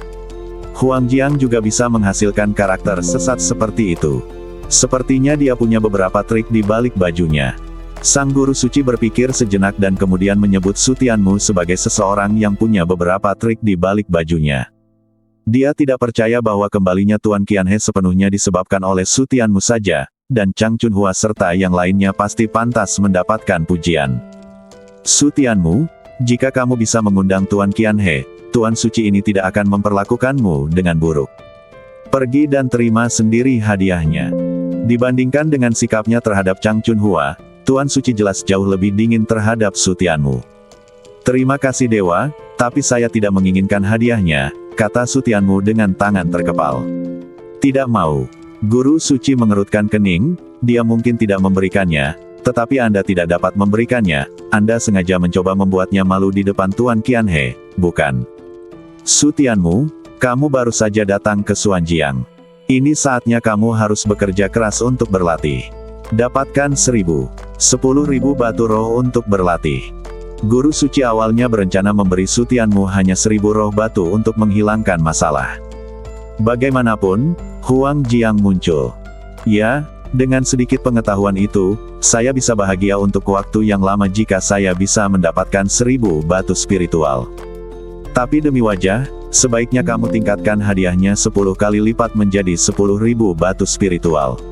Huangjiang juga bisa menghasilkan karakter sesat seperti itu. Sepertinya dia punya beberapa trik di balik bajunya. Sang guru suci berpikir sejenak dan kemudian menyebut Su Tianmu sebagai seseorang yang punya beberapa trik di balik bajunya. Dia tidak percaya bahwa kembalinya Tuan Qianhe sepenuhnya disebabkan oleh Su Tianmu saja, dan Chang Chunhua serta yang lainnya pasti pantas mendapatkan pujian. Su Tianmu, jika kamu bisa mengundang Tuan Qianhe, Tuan suci ini tidak akan memperlakukanmu dengan buruk. Pergi dan terima sendiri hadiahnya. Dibandingkan dengan sikapnya terhadap Chang Chunhua, Tuan suci jelas jauh lebih dingin terhadap Su Tianmu. Terima kasih dewa, tapi saya tidak menginginkan hadiahnya, kata Su Tianmu dengan tangan terkepal. Tidak mau. Guru suci mengerutkan kening, dia mungkin tidak memberikannya, tetapi Anda tidak dapat memberikannya, Anda sengaja mencoba membuatnya malu di depan Tuan Qianhe, bukan? Su Tianmu, kamu baru saja datang ke Xuanjiang. Ini saatnya kamu harus bekerja keras untuk berlatih. Dapatkan 10.000 batu roh untuk berlatih. Guru suci awalnya berencana memberi Su Tianmu hanya 1.000 roh batu untuk menghilangkan masalah. Bagaimanapun, Huang Jiang muncul. Ya, dengan sedikit pengetahuan itu, saya bisa bahagia untuk waktu yang lama jika saya bisa mendapatkan 1.000 batu spiritual. Tapi demi wajah, sebaiknya kamu tingkatkan hadiahnya 10 kali lipat menjadi 10.000 batu spiritual.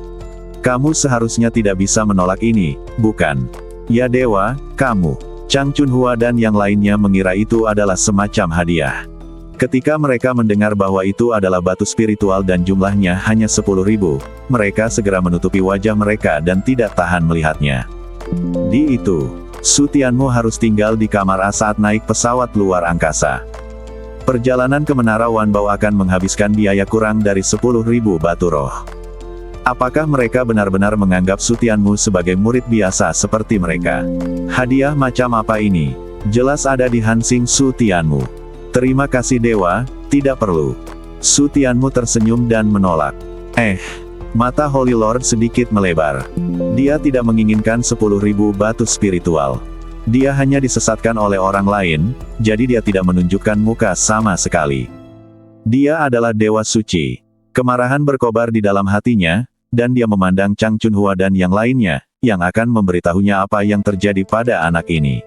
Kamu seharusnya tidak bisa menolak ini, bukan? Ya dewa, kamu. Chang Chunhua dan yang lainnya mengira itu adalah semacam hadiah. Ketika mereka mendengar bahwa itu adalah batu spiritual dan jumlahnya hanya 10.000, mereka segera menutupi wajah mereka dan tidak tahan melihatnya. Di itu, Su Tianmu harus tinggal di kamar A saat naik pesawat luar angkasa. Perjalanan ke Menara Wanbao akan menghabiskan biaya kurang dari 10.000 batu roh. Apakah mereka benar-benar menganggap Su Tianmu sebagai murid biasa seperti mereka? Hadiah macam apa ini? Jelas ada di Hansing Su Tianmu. Terima kasih dewa, tidak perlu. Su Tianmu tersenyum dan menolak. Mata Holy Lord sedikit melebar. Dia tidak menginginkan 10.000 batu spiritual. Dia hanya disesatkan oleh orang lain, jadi dia tidak menunjukkan muka sama sekali. Dia adalah dewa suci. Kemarahan berkobar di dalam hatinya, dan dia memandang Chang Chunhua dan yang lainnya, yang akan memberitahunya apa yang terjadi pada anak ini.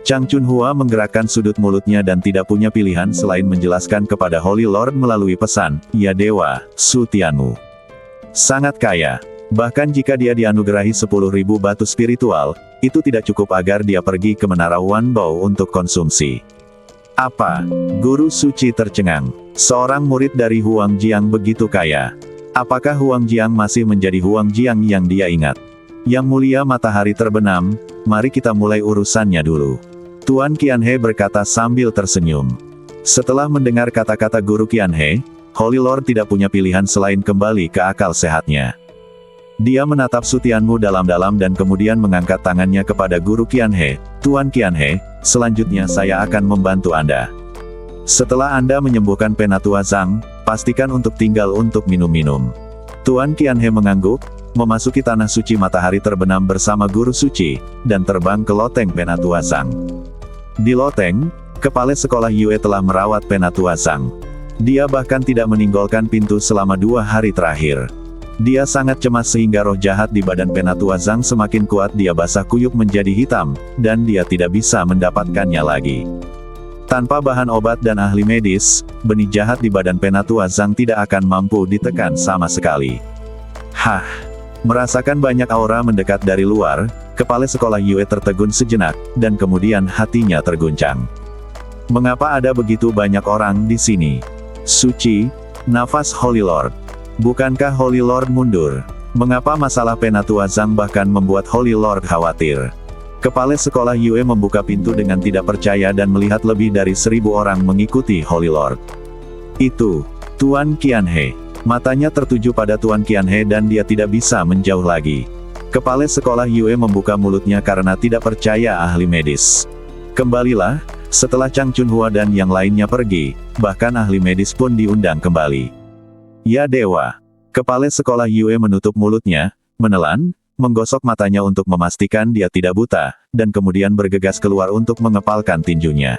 Chang Chunhua menggerakkan sudut mulutnya dan tidak punya pilihan selain menjelaskan kepada Holy Lord melalui pesan, "Ya Dewa, Su Tianmu sangat kaya. Bahkan jika dia dianugerahi 10.000 batu spiritual, itu tidak cukup agar dia pergi ke Menara Wanbao untuk konsumsi." Apa? Guru suci tercengang. Seorang murid dari Huang Jiang begitu kaya. Apakah Huang Jiang masih menjadi Huang Jiang yang dia ingat? Yang mulia matahari terbenam, mari kita mulai urusannya dulu. Tuan Qianhe berkata sambil tersenyum. Setelah mendengar kata-kata Guru Qianhe, Holy Lord tidak punya pilihan selain kembali ke akal sehatnya. Dia menatap Su Tianmu dalam-dalam dan kemudian mengangkat tangannya kepada Guru Qianhe. "Tuan Qianhe, selanjutnya saya akan membantu Anda. Setelah Anda menyembuhkan Penatua Zhang, pastikan untuk tinggal untuk minum-minum." Tuan Qianhe mengangguk, memasuki tanah suci matahari terbenam bersama Guru Suci, dan terbang ke loteng Penatua Zhang. Di loteng, kepala sekolah Yue telah merawat Penatua Zhang. Dia bahkan tidak meninggalkan pintu selama 2 hari terakhir. Dia sangat cemas sehingga roh jahat di badan Penatua Zhang semakin kuat. Dia basah kuyup menjadi hitam, dan dia tidak bisa mendapatkannya lagi. Tanpa bahan obat dan ahli medis, benih jahat di badan Penatua Zhang tidak akan mampu ditekan sama sekali. Hah! Merasakan banyak aura mendekat dari luar, kepala sekolah Yue tertegun sejenak, dan kemudian hatinya terguncang. Mengapa ada begitu banyak orang di sini? Suci, nafas Holy Lord. Bukankah Holy Lord mundur? Mengapa masalah Penatua Zhang bahkan membuat Holy Lord khawatir? Kepala sekolah Yue membuka pintu dengan tidak percaya dan melihat lebih dari 1.000 orang mengikuti Holy Lord. Itu, Tuan Qianhe. Matanya tertuju pada Tuan Qianhe dan dia tidak bisa menjauh lagi. Kepala sekolah Yue membuka mulutnya karena tidak percaya ahli medis. Kembalilah, setelah Chang Chunhua dan yang lainnya pergi, bahkan ahli medis pun diundang kembali. Ya Dewa. Kepala sekolah Yue menutup mulutnya, menelan, menggosok matanya untuk memastikan dia tidak buta, dan kemudian bergegas keluar untuk mengepalkan tinjunya.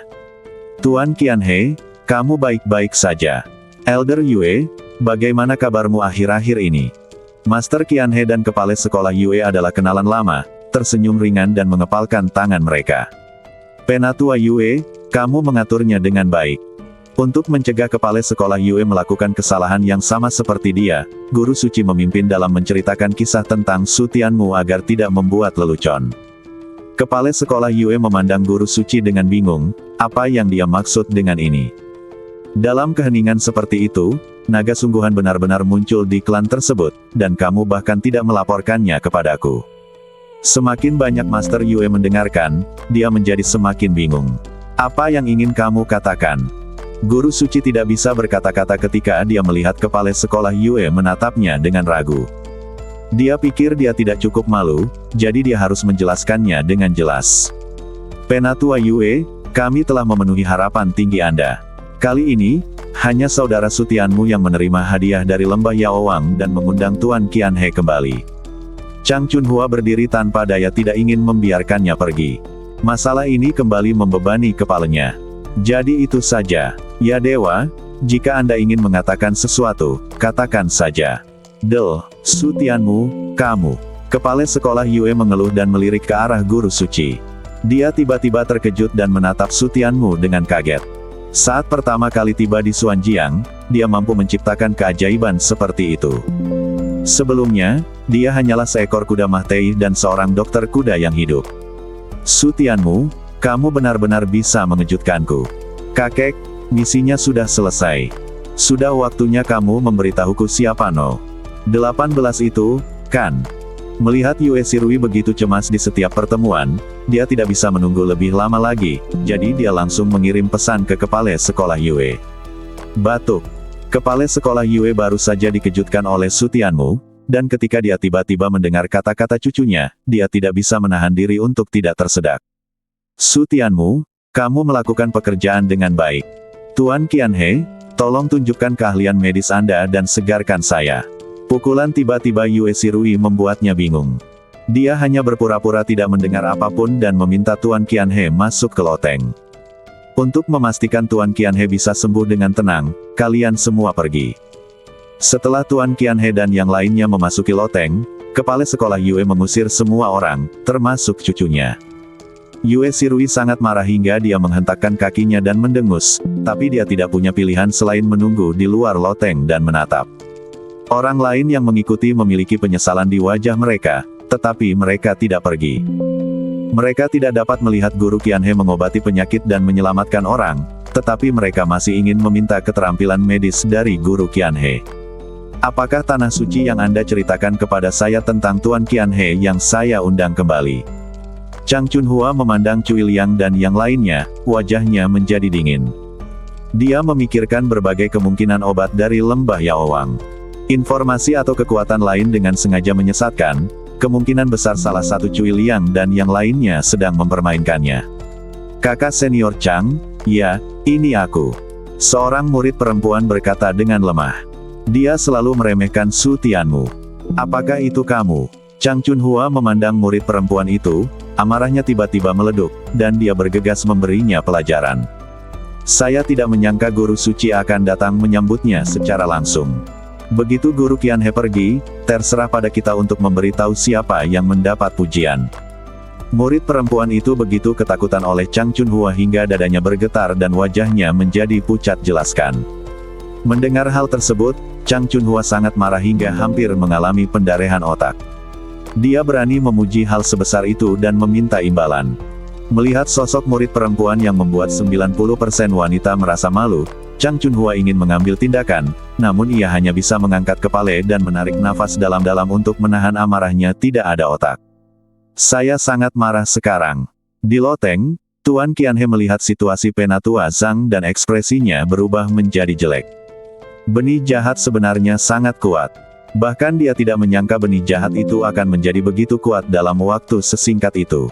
Tuan Qianhe, kamu baik-baik saja. Elder Yue, bagaimana kabarmu akhir-akhir ini? Master Qianhe dan kepala sekolah Yue adalah kenalan lama, tersenyum ringan dan mengepalkan tangan mereka. Penatua Yue, kamu mengaturnya dengan baik. Untuk mencegah kepala sekolah Yue melakukan kesalahan yang sama seperti dia, Guru Suci memimpin dalam menceritakan kisah tentang Su Tianmu agar tidak membuat lelucon. Kepala sekolah Yue memandang Guru Suci dengan bingung, apa yang dia maksud dengan ini? Dalam keheningan seperti itu, naga sungguhan benar-benar muncul di klan tersebut, dan kamu bahkan tidak melaporkannya kepadaku. Semakin banyak Master Yue mendengarkan, dia menjadi semakin bingung. Apa yang ingin kamu katakan? Guru Suci tidak bisa berkata-kata ketika dia melihat kepala sekolah Yue menatapnya dengan ragu. Dia pikir dia tidak cukup malu, jadi dia harus menjelaskannya dengan jelas. Penatua Yue, kami telah memenuhi harapan tinggi Anda. Kali ini, hanya saudara Su Tianmu yang menerima hadiah dari lembah Yaowang dan mengundang Tuan Qianhe kembali. Chang Chunhua berdiri tanpa daya tidak ingin membiarkannya pergi. Masalah ini kembali membebani kepalanya. Jadi itu saja. Ya Dewa, jika Anda ingin mengatakan sesuatu, katakan saja. Su Tianmu, kamu. Kepala sekolah Yue mengeluh dan melirik ke arah Guru Suci. Dia tiba-tiba terkejut dan menatap Su Tianmu dengan kaget. Saat pertama kali tiba di Xuanjiang, dia mampu menciptakan keajaiban seperti itu. Sebelumnya, dia hanyalah seekor kuda Mahtei dan seorang dokter kuda yang hidup. Su Tianmu, kamu benar-benar bisa mengejutkanku. Kakek, misinya sudah selesai. Sudah waktunya kamu memberitahuku siapa No. 18 itu, kan? Melihat Yue Shirui begitu cemas di setiap pertemuan, dia tidak bisa menunggu lebih lama lagi, jadi dia langsung mengirim pesan ke kepala sekolah Yue. Batuk. Kepala sekolah Yue baru saja dikejutkan oleh Su Tianmu, dan ketika dia tiba-tiba mendengar kata-kata cucunya, dia tidak bisa menahan diri untuk tidak tersedak. Su Tianmu, kamu melakukan pekerjaan dengan baik. Tuan Qianhe, tolong tunjukkan keahlian medis Anda dan segarkan saya. Pukulan tiba-tiba Yue Shirui membuatnya bingung. Dia hanya berpura-pura tidak mendengar apapun dan meminta Tuan Qianhe masuk ke loteng. Untuk memastikan Tuan Qianhe bisa sembuh dengan tenang, kalian semua pergi. Setelah Tuan Qianhe dan yang lainnya memasuki loteng, kepala sekolah Yue mengusir semua orang, termasuk cucunya. Yue Shirui sangat marah hingga dia menghentakkan kakinya dan mendengus, tapi dia tidak punya pilihan selain menunggu di luar loteng dan menatap. Orang lain yang mengikuti memiliki penyesalan di wajah mereka, tetapi mereka tidak pergi. Mereka tidak dapat melihat Guru Qianhe mengobati penyakit dan menyelamatkan orang, tetapi mereka masih ingin meminta keterampilan medis dari Guru Qianhe. Apakah tanah suci yang Anda ceritakan kepada saya tentang Tuan Qianhe yang saya undang kembali? Chang Chunhua memandang Cui Liang dan yang lainnya, wajahnya menjadi dingin. Dia memikirkan berbagai kemungkinan obat dari lembah Yaowang. Informasi atau kekuatan lain dengan sengaja menyesatkan, kemungkinan besar salah satu Cui Liang dan yang lainnya sedang mempermainkannya. Kakak senior Chang, ya, ini aku. Seorang murid perempuan berkata dengan lemah. Dia selalu meremehkan Su Tianmu. Apakah itu kamu? Chang Chunhua memandang murid perempuan itu, amarahnya tiba-tiba meleduk, dan dia bergegas memberinya pelajaran. Saya tidak menyangka guru suci akan datang menyambutnya secara langsung. Begitu Guru Qianhe pergi, terserah pada kita untuk memberitahu siapa yang mendapat pujian. Murid perempuan itu begitu ketakutan oleh Chang Chunhua hingga dadanya bergetar dan wajahnya menjadi pucat jelaskan. Mendengar hal tersebut, Chang Chunhua sangat marah hingga hampir mengalami pendarahan otak. Dia berani memuji hal sebesar itu dan meminta imbalan. Melihat sosok murid perempuan yang membuat 90% wanita merasa malu, Chang Chunhua ingin mengambil tindakan, namun ia hanya bisa mengangkat kepala dan menarik nafas dalam-dalam untuk menahan amarahnya. Tidak ada otak. Saya sangat marah sekarang. Di loteng, Tuan Qianhe melihat situasi Penatua Zhang dan ekspresinya berubah menjadi jelek. Benih jahat sebenarnya sangat kuat. Bahkan dia tidak menyangka benih jahat itu akan menjadi begitu kuat dalam waktu sesingkat itu.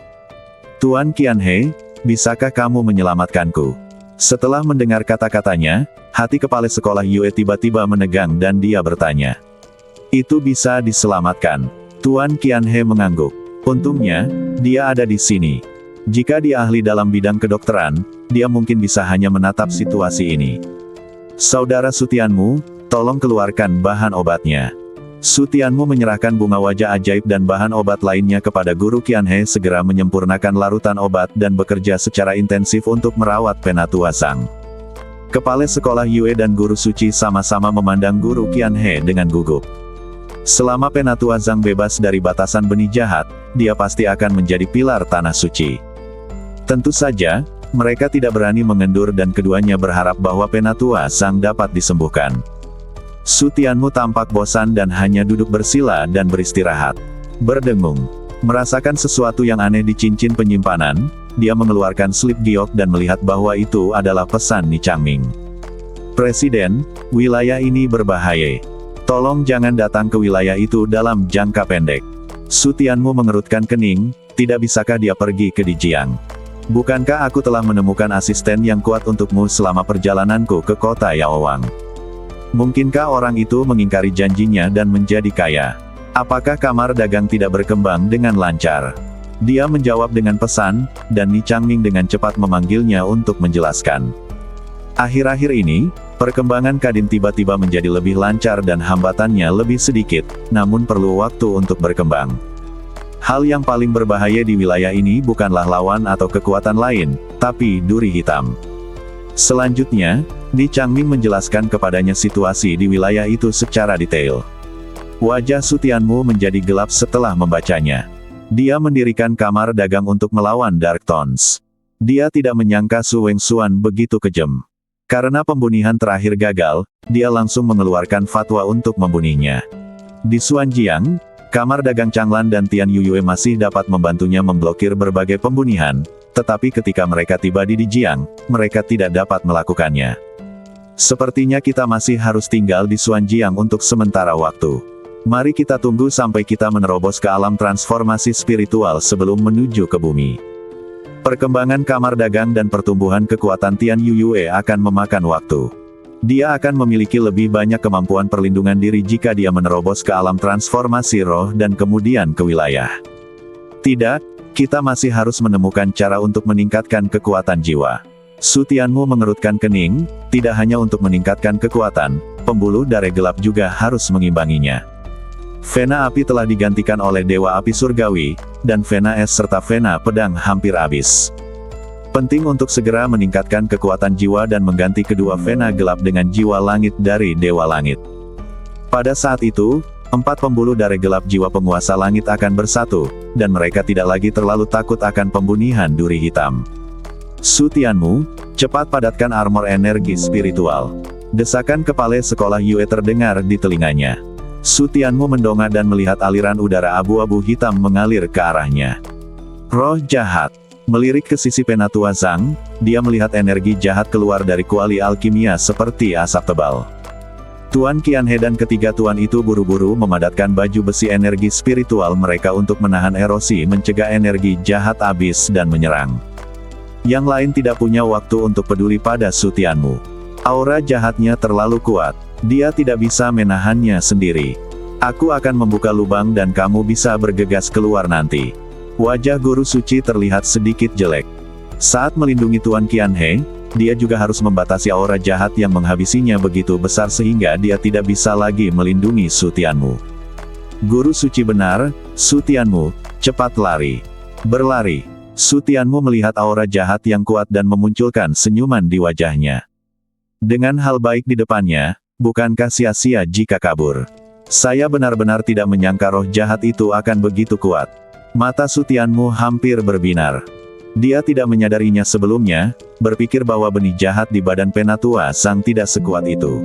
Tuan Qianhe, bisakah kamu menyelamatkanku? Setelah mendengar kata-katanya, hati kepala sekolah Yue tiba-tiba menegang dan dia bertanya. Itu bisa diselamatkan. Tuan Qianhe mengangguk. Untungnya, dia ada di sini. Jika dia ahli dalam bidang kedokteran, dia mungkin bisa hanya menatap situasi ini. Saudara Su Tianmu, tolong keluarkan bahan obatnya. Su Tianmu menyerahkan bunga wajah ajaib dan bahan obat lainnya kepada Guru Qianhe segera menyempurnakan larutan obat dan bekerja secara intensif untuk merawat Penatua Zhang. Kepala sekolah Yue dan Guru Suci sama-sama memandang Guru Qianhe dengan gugup. Selama Penatua Zhang bebas dari batasan benih jahat, dia pasti akan menjadi pilar tanah suci. Tentu saja, mereka tidak berani mengendur dan keduanya berharap bahwa Penatua Zhang dapat disembuhkan. Su Tianmu tampak bosan dan hanya duduk bersila dan beristirahat. Berdengung. Merasakan sesuatu yang aneh di cincin penyimpanan, dia mengeluarkan slip giok dan melihat bahwa itu adalah pesan Ni Changming. Presiden, wilayah ini berbahaya. Tolong jangan datang ke wilayah itu dalam jangka pendek. Su Tianmu mengerutkan kening, tidak bisakah dia pergi ke Dijiang? Bukankah aku telah menemukan asisten yang kuat untukmu selama perjalananku ke kota Yaowang? Mungkinkah orang itu mengingkari janjinya dan menjadi kaya? Apakah kamar dagang tidak berkembang dengan lancar? Dia menjawab dengan pesan, dan Ni Changming dengan cepat memanggilnya untuk menjelaskan. Akhir-akhir ini, perkembangan Kadin tiba-tiba menjadi lebih lancar dan hambatannya lebih sedikit, namun perlu waktu untuk berkembang. Hal yang paling berbahaya di wilayah ini bukanlah lawan atau kekuatan lain, tapi duri hitam. Selanjutnya, Ni Changming menjelaskan kepadanya situasi di wilayah itu secara detail. Wajah Su Tianmu menjadi gelap setelah membacanya. Dia mendirikan kamar dagang untuk melawan Dark Tones. Dia tidak menyangka Su Wengxuan begitu kejam. Karena pembunuhan terakhir gagal, dia langsung mengeluarkan fatwa untuk membunuhnya. Di Xuanjiang, kamar dagang Changlan dan Tian Yuyue masih dapat membantunya memblokir berbagai pembunuhan, tetapi ketika mereka tiba di Dijiang, mereka tidak dapat melakukannya. Sepertinya kita masih harus tinggal di Xuanjiang untuk sementara waktu. Mari kita tunggu sampai kita menerobos ke alam transformasi spiritual sebelum menuju ke bumi. Perkembangan kamar dagang dan pertumbuhan kekuatan Tian Yuyue akan memakan waktu. Dia akan memiliki lebih banyak kemampuan perlindungan diri jika dia menerobos ke alam transformasi roh dan kemudian ke wilayah. Tidak, kita masih harus menemukan cara untuk meningkatkan kekuatan jiwa. Su Tianmu mengerutkan kening, tidak hanya untuk meningkatkan kekuatan, pembuluh darah gelap juga harus mengimbanginya. Vena api telah digantikan oleh Dewa Api Surgawi, dan Vena es serta Vena pedang hampir habis. Penting untuk segera meningkatkan kekuatan jiwa dan mengganti kedua Vena gelap dengan jiwa langit dari Dewa Langit. Pada saat itu, 4 pembuluh darah gelap jiwa penguasa langit akan bersatu, dan mereka tidak lagi terlalu takut akan pembunihan duri hitam. Su Tianmu, cepat padatkan armor energi spiritual. Desakan kepala sekolah Yue terdengar di telinganya. Su Tianmu mendongak dan melihat aliran udara abu-abu hitam mengalir ke arahnya. Roh jahat. Melirik ke sisi Penatua Zhang, dia melihat energi jahat keluar dari kuali alkimia seperti asap tebal. Tuan Qianhe dan ketiga tuan itu buru-buru memadatkan baju besi energi spiritual mereka untuk menahan erosi mencegah energi jahat abis dan menyerang. Yang lain tidak punya waktu untuk peduli pada Su Tianmu. Aura jahatnya terlalu kuat, dia tidak bisa menahannya sendiri. Aku akan membuka lubang dan kamu bisa bergegas keluar nanti. Wajah guru suci terlihat sedikit jelek. Saat melindungi Tuan Qianhe, dia juga harus membatasi aura jahat yang menghabisinya begitu besar sehingga dia tidak bisa lagi melindungi Su Tianmu. Guru suci benar, Su Tianmu, cepat lari. Berlari. Su Tianmu melihat aura jahat yang kuat dan memunculkan senyuman di wajahnya. Dengan hal baik di depannya, bukankah sia-sia jika kabur? Saya benar-benar tidak menyangka roh jahat itu akan begitu kuat. Mata Su Tianmu hampir berbinar. Dia tidak menyadarinya sebelumnya, berpikir bahwa benih jahat di badan Penatua Zhang tidak sekuat itu.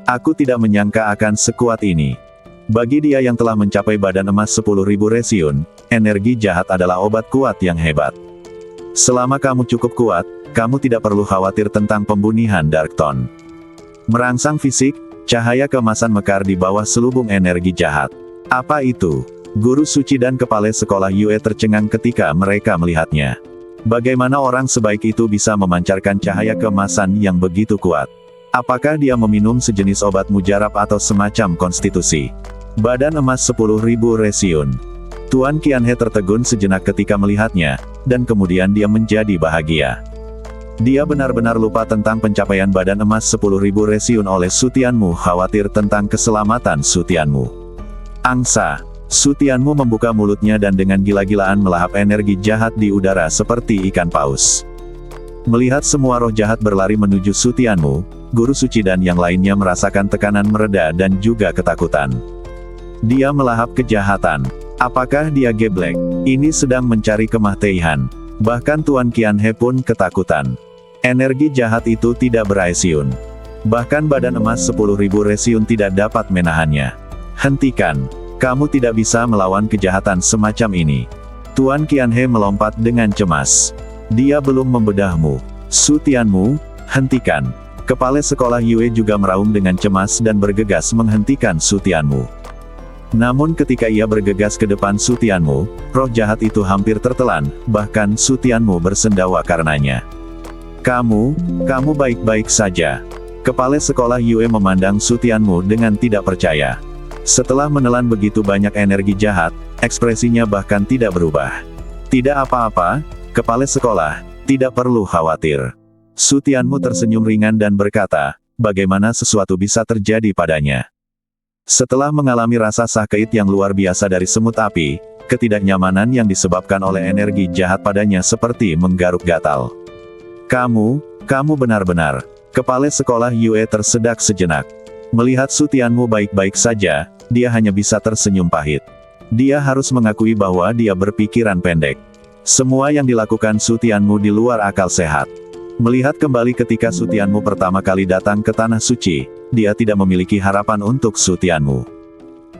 Aku tidak menyangka akan sekuat ini. Bagi dia yang telah mencapai badan emas 10.000 resiun, energi jahat adalah obat kuat yang hebat. Selama kamu cukup kuat, kamu tidak perlu khawatir tentang pembunihan Dark Tone. Merangsang fisik, cahaya keemasan mekar di bawah selubung energi jahat. Apa itu? Guru suci dan kepala sekolah Yue tercengang ketika mereka melihatnya. Bagaimana orang sebaik itu bisa memancarkan cahaya keemasan yang begitu kuat? Apakah dia meminum sejenis obat mujarab atau semacam konstitusi? Badan emas 10.000 resiun. Tuan Qianhe tertegun sejenak ketika melihatnya, dan kemudian dia menjadi bahagia. Dia benar-benar lupa tentang pencapaian badan emas 10.000 resiun oleh Su Tianmu, khawatir tentang keselamatan Su Tianmu. Angsa. Su Tianmu membuka mulutnya dan dengan gila-gilaan melahap energi jahat di udara seperti ikan paus. Melihat semua roh jahat berlari menuju Su Tianmu, guru suci dan yang lainnya merasakan tekanan mereda dan juga ketakutan. Dia melahap kejahatan. Apakah dia geblek? Ini sedang mencari kematian. Bahkan Tuan Qianhe pun ketakutan. Energi jahat itu tidak beresiun. Bahkan badan emas 10.000 resiun tidak dapat menahannya. Hentikan. Kamu tidak bisa melawan kejahatan semacam ini. Tuan Qianhe melompat dengan cemas. Dia belum membedahmu. Su Tianmu, hentikan. Kepala sekolah Yue juga meraung dengan cemas dan bergegas menghentikan Su Tianmu. Namun ketika ia bergegas ke depan Su Tianmu, roh jahat itu hampir tertelan, bahkan Su Tianmu bersendawa karenanya. Kamu baik-baik saja. Kepala sekolah Yue memandang Su Tianmu dengan tidak percaya. Setelah menelan begitu banyak energi jahat, ekspresinya bahkan tidak berubah. Tidak apa-apa, kepala sekolah, tidak perlu khawatir. Su Tianmu tersenyum ringan dan berkata, bagaimana sesuatu bisa terjadi padanya. Setelah mengalami rasa sakit yang luar biasa dari semut api, ketidaknyamanan yang disebabkan oleh energi jahat padanya seperti menggaruk gatal. Kamu benar-benar. Kepala sekolah Yue tersedak sejenak. Melihat Su Tianmu baik-baik saja, dia hanya bisa tersenyum pahit. Dia harus mengakui bahwa dia berpikiran pendek. Semua yang dilakukan Su Tianmu di luar akal sehat. Melihat kembali ketika Su Tianmu pertama kali datang ke Tanah Suci, dia tidak memiliki harapan untuk Su Tianmu.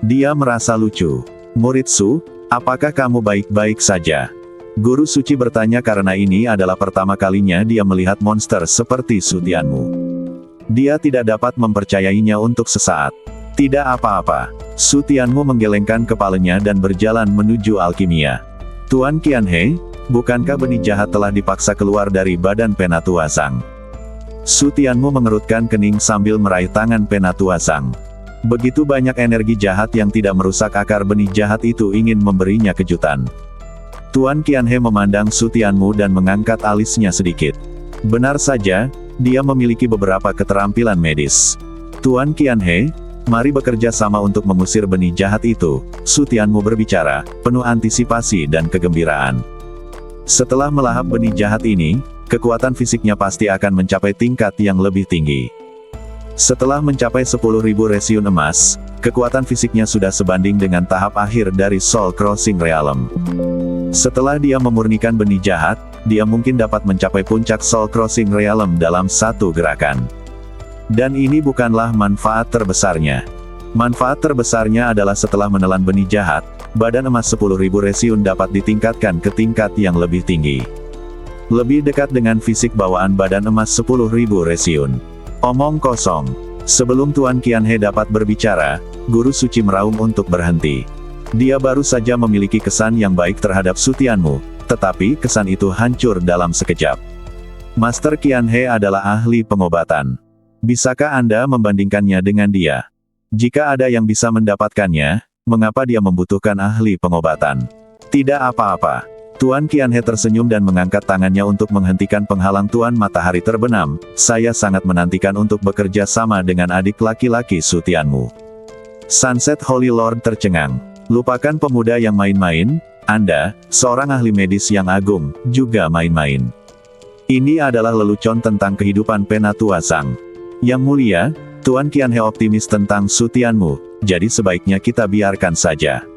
Dia merasa lucu. Murid Su, apakah kamu baik-baik saja? Guru suci bertanya karena ini adalah pertama kalinya dia melihat monster seperti Su Tianmu. Dia tidak dapat mempercayainya untuk sesaat. Tidak apa-apa. Su Tianmu menggelengkan kepalanya dan berjalan menuju alkimia. Tuan Qianhe, bukankah benih jahat telah dipaksa keluar dari badan Penatua Zhang? Su Tianmu mengerutkan kening sambil meraih tangan Penatua Sang. Begitu banyak energi jahat yang tidak merusak akar benih jahat itu ingin memberinya kejutan. Tuan Qianhe memandang Su Tianmu dan mengangkat alisnya sedikit. Benar saja, dia memiliki beberapa keterampilan medis. Tuan Qianhe, mari bekerja sama untuk mengusir benih jahat itu, Su Tianmu berbicara, penuh antisipasi dan kegembiraan. Setelah melahap benih jahat ini, kekuatan fisiknya pasti akan mencapai tingkat yang lebih tinggi. Setelah mencapai 10.000 resiun emas, kekuatan fisiknya sudah sebanding dengan tahap akhir dari Soul Crossing Realm. Setelah dia memurnikan benih jahat, dia mungkin dapat mencapai puncak Soul Crossing Realm dalam satu gerakan. Dan ini bukanlah manfaat terbesarnya. Manfaat terbesarnya adalah setelah menelan benih jahat, badan emas 10.000 resiun dapat ditingkatkan ke tingkat yang lebih tinggi. Lebih dekat dengan fisik bawaan badan emas 10.000 resiun. Omong kosong. Sebelum Tuan Qianhe dapat berbicara, Guru Suci meraung untuk berhenti. Dia baru saja memiliki kesan yang baik terhadap Su Tianmu, tetapi kesan itu hancur dalam sekejap. Master Qianhe adalah ahli pengobatan. Bisakah Anda membandingkannya dengan dia? Jika ada yang bisa mendapatkannya, mengapa dia membutuhkan ahli pengobatan? Tidak apa-apa. Tuan Qianhe tersenyum dan mengangkat tangannya untuk menghentikan penghalang Tuan Matahari Terbenam. Saya sangat menantikan untuk bekerja sama dengan adik laki-laki Su Tianmu. Sunset Holy Lord tercengang. Lupakan pemuda yang main-main, Anda, seorang ahli medis yang agung, juga main-main. Ini adalah lelucon tentang kehidupan Penatua Sang. Yang mulia, Tuan Qianhe optimis tentang Su Tianmu, jadi sebaiknya kita biarkan saja.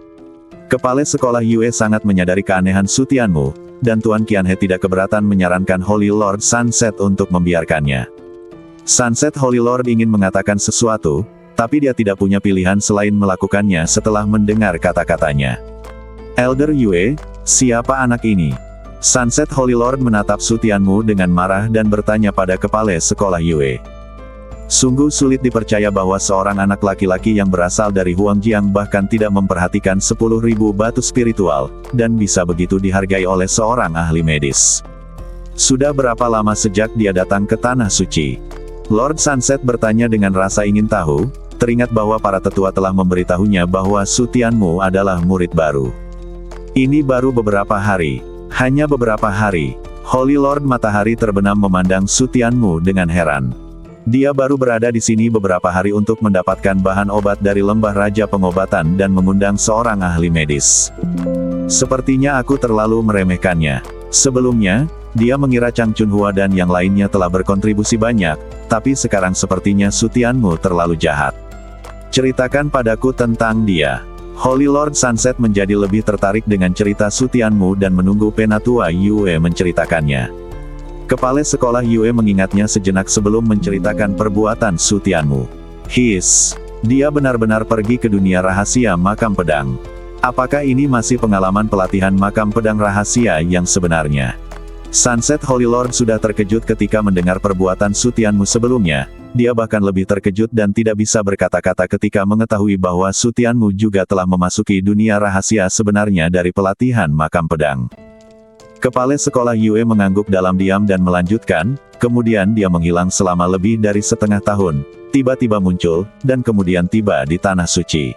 Kepala sekolah Yue sangat menyadari keanehan Su Tianmu, dan Tuan Qianhe tidak keberatan menyarankan Holy Lord Sunset untuk membiarkannya. Sunset Holy Lord ingin mengatakan sesuatu, tapi dia tidak punya pilihan selain melakukannya setelah mendengar kata-katanya. Elder Yue, siapa anak ini? Sunset Holy Lord menatap Su Tianmu dengan marah dan bertanya pada kepala sekolah Yue. Sungguh sulit dipercaya bahwa seorang anak laki-laki yang berasal dari Huangjiang bahkan tidak memperhatikan 10.000 batu spiritual, dan bisa begitu dihargai oleh seorang ahli medis. Sudah berapa lama sejak dia datang ke Tanah Suci? Lord Sunset bertanya dengan rasa ingin tahu, teringat bahwa para tetua telah memberitahunya bahwa Su Tianmu adalah murid baru. Ini baru beberapa hari. Hanya beberapa hari. Holy Lord Matahari Terbenam memandang Su Tianmu dengan heran. Dia baru berada di sini beberapa hari untuk mendapatkan bahan obat dari lembah Raja Pengobatan dan mengundang seorang ahli medis. Sepertinya aku terlalu meremehkannya. Sebelumnya, dia mengira Chang Chunhua dan yang lainnya telah berkontribusi banyak, tapi sekarang sepertinya Su Tianmu terlalu jahat. Ceritakan padaku tentang dia. Holy Lord Sunset menjadi lebih tertarik dengan cerita Su Tianmu dan menunggu Penatua Yue menceritakannya. Kepala sekolah Yue mengingatnya sejenak sebelum menceritakan perbuatan Su Tianmu. Dia benar-benar pergi ke dunia rahasia makam pedang. Apakah ini masih pengalaman pelatihan makam pedang rahasia yang sebenarnya? Sunset Holy Lord sudah terkejut ketika mendengar perbuatan Su Tianmu sebelumnya. Dia bahkan lebih terkejut dan tidak bisa berkata-kata ketika mengetahui bahwa Su Tianmu juga telah memasuki dunia rahasia sebenarnya dari pelatihan makam pedang. Kepala sekolah Yue mengangguk dalam diam dan melanjutkan, kemudian dia menghilang selama lebih dari setengah tahun, tiba-tiba muncul, dan kemudian tiba di Tanah Suci.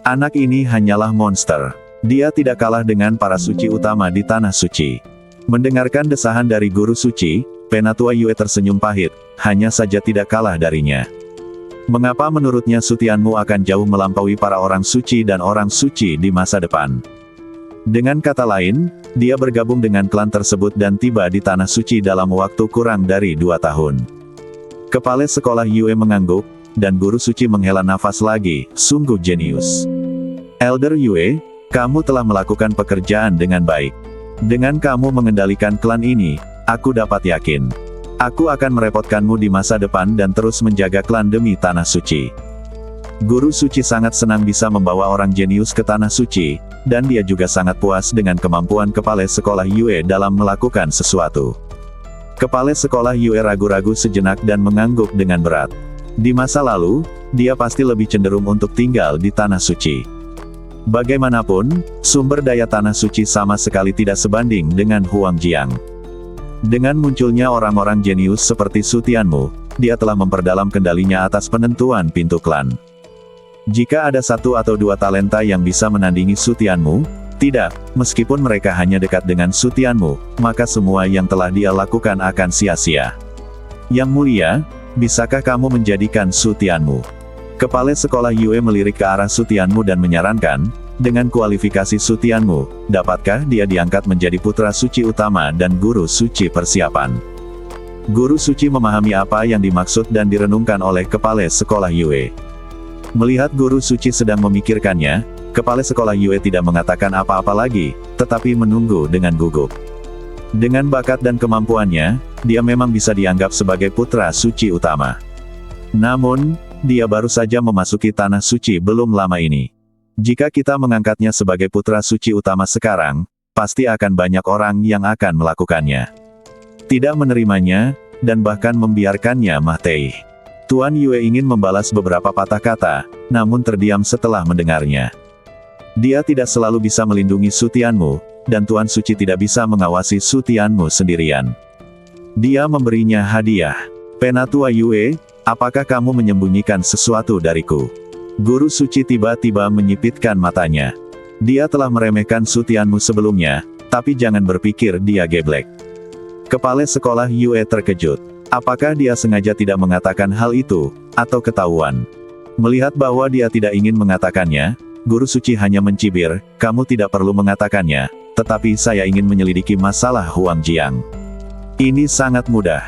Anak ini hanyalah monster. Dia tidak kalah dengan para suci utama di Tanah Suci. Mendengarkan desahan dari Guru Suci, Penatua Yue tersenyum pahit, hanya saja tidak kalah darinya. Mengapa menurutnya Su Tianmu akan jauh melampaui para orang suci dan orang suci di masa depan? Dengan kata lain, dia bergabung dengan klan tersebut dan tiba di Tanah Suci dalam waktu kurang dari 2 tahun. Kepala sekolah Yue mengangguk, dan Guru Suci menghela nafas lagi, sungguh jenius. Elder Yue, kamu telah melakukan pekerjaan dengan baik. Dengan kamu mengendalikan klan ini, aku dapat yakin. Aku akan merepotkanmu di masa depan dan terus menjaga klan demi Tanah Suci. Guru Suci sangat senang bisa membawa orang jenius ke Tanah Suci, dan dia juga sangat puas dengan kemampuan kepala sekolah Yue dalam melakukan sesuatu. Kepala sekolah Yue ragu-ragu sejenak dan mengangguk dengan berat. Di masa lalu, dia pasti lebih cenderung untuk tinggal di Tanah Suci. Bagaimanapun, sumber daya Tanah Suci sama sekali tidak sebanding dengan Huangjiang. Dengan munculnya orang-orang jenius seperti Su Tianmu, dia telah memperdalam kendalinya atas penentuan pintu klan. Jika ada satu atau dua talenta yang bisa menandingi Su Tianmu, tidak, meskipun mereka hanya dekat dengan Su Tianmu, maka semua yang telah dia lakukan akan sia-sia. Yang mulia, bisakah kamu menjadikan Su Tianmu? Kepala sekolah Yue melirik ke arah Su Tianmu dan menyarankan, dengan kualifikasi Su Tianmu, dapatkah dia diangkat menjadi putra suci utama dan guru suci persiapan? Guru suci memahami apa yang dimaksud dan direnungkan oleh kepala sekolah Yue. Melihat guru suci sedang memikirkannya, kepala sekolah Yue tidak mengatakan apa-apa lagi, tetapi menunggu dengan gugup. Dengan bakat dan kemampuannya, dia memang bisa dianggap sebagai putra suci utama. Namun, dia baru saja memasuki tanah suci belum lama ini. Jika kita mengangkatnya sebagai putra suci utama sekarang, pasti akan banyak orang yang akan melakukannya. Tidak menerimanya, dan bahkan membiarkannya mati. Tuan Yue ingin membalas beberapa patah kata, namun terdiam setelah mendengarnya. Dia tidak selalu bisa melindungi Su Tianmu, dan Tuan Suci tidak bisa mengawasi Su Tianmu sendirian. Dia memberinya hadiah. Penatua Yue, apakah kamu menyembunyikan sesuatu dariku? Guru suci tiba-tiba menyipitkan matanya. Dia telah meremehkan Su Tianmu sebelumnya, tapi jangan berpikir dia geblek. Kepala sekolah Yue terkejut. Apakah dia sengaja tidak mengatakan hal itu, atau ketahuan? Melihat bahwa dia tidak ingin mengatakannya, guru suci hanya mencibir, kamu tidak perlu mengatakannya, tetapi saya ingin menyelidiki masalah Huang Jiang. Ini sangat mudah.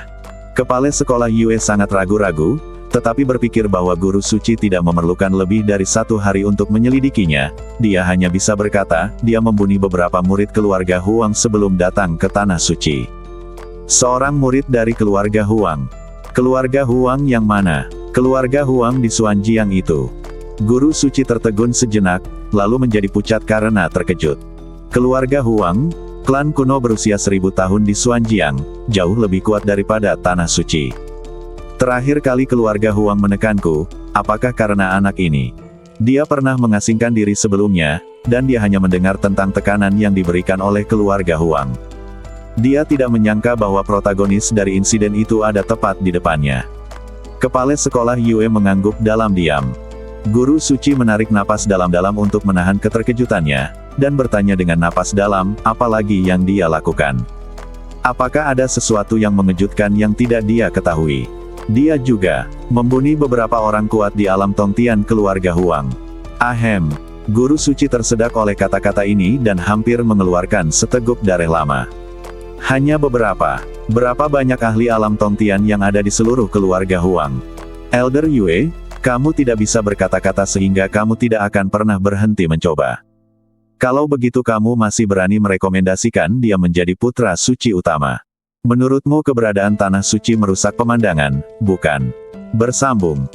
Kepala sekolah Yue sangat ragu-ragu, tetapi berpikir bahwa guru suci tidak memerlukan lebih dari 1 hari untuk menyelidikinya. Dia hanya bisa berkata, dia membunuh beberapa murid keluarga Huang sebelum datang ke tanah suci. Seorang murid dari keluarga Huang. Keluarga Huang yang mana? Keluarga Huang di Xuanjiang itu. Guru suci tertegun sejenak, lalu menjadi pucat karena terkejut. Keluarga Huang, klan kuno berusia 1000 tahun di Xuanjiang, jauh lebih kuat daripada tanah suci. Terakhir kali keluarga Huang menekanku, apakah karena anak ini? Dia pernah mengasingkan diri sebelumnya, dan dia hanya mendengar tentang tekanan yang diberikan oleh keluarga Huang. Dia tidak menyangka bahwa protagonis dari insiden itu ada tepat di depannya. Kepala sekolah Yue mengangguk dalam diam. Guru suci menarik napas dalam-dalam untuk menahan keterkejutannya, dan bertanya dengan napas dalam, apalagi yang dia lakukan. Apakah ada sesuatu yang mengejutkan yang tidak dia ketahui? Dia juga membunuh beberapa orang kuat di alam Tongtian keluarga Huang. Ahem. Guru suci tersedak oleh kata-kata ini dan hampir mengeluarkan seteguk darah lama. Hanya beberapa. Berapa banyak ahli alam Tongtian yang ada di seluruh keluarga Huang? Elder Yue, kamu tidak bisa berkata-kata sehingga kamu tidak akan pernah berhenti mencoba. Kalau begitu kamu masih berani merekomendasikan dia menjadi putra suci utama. Menurutmu keberadaan tanah suci merusak pemandangan, bukan? Bersambung.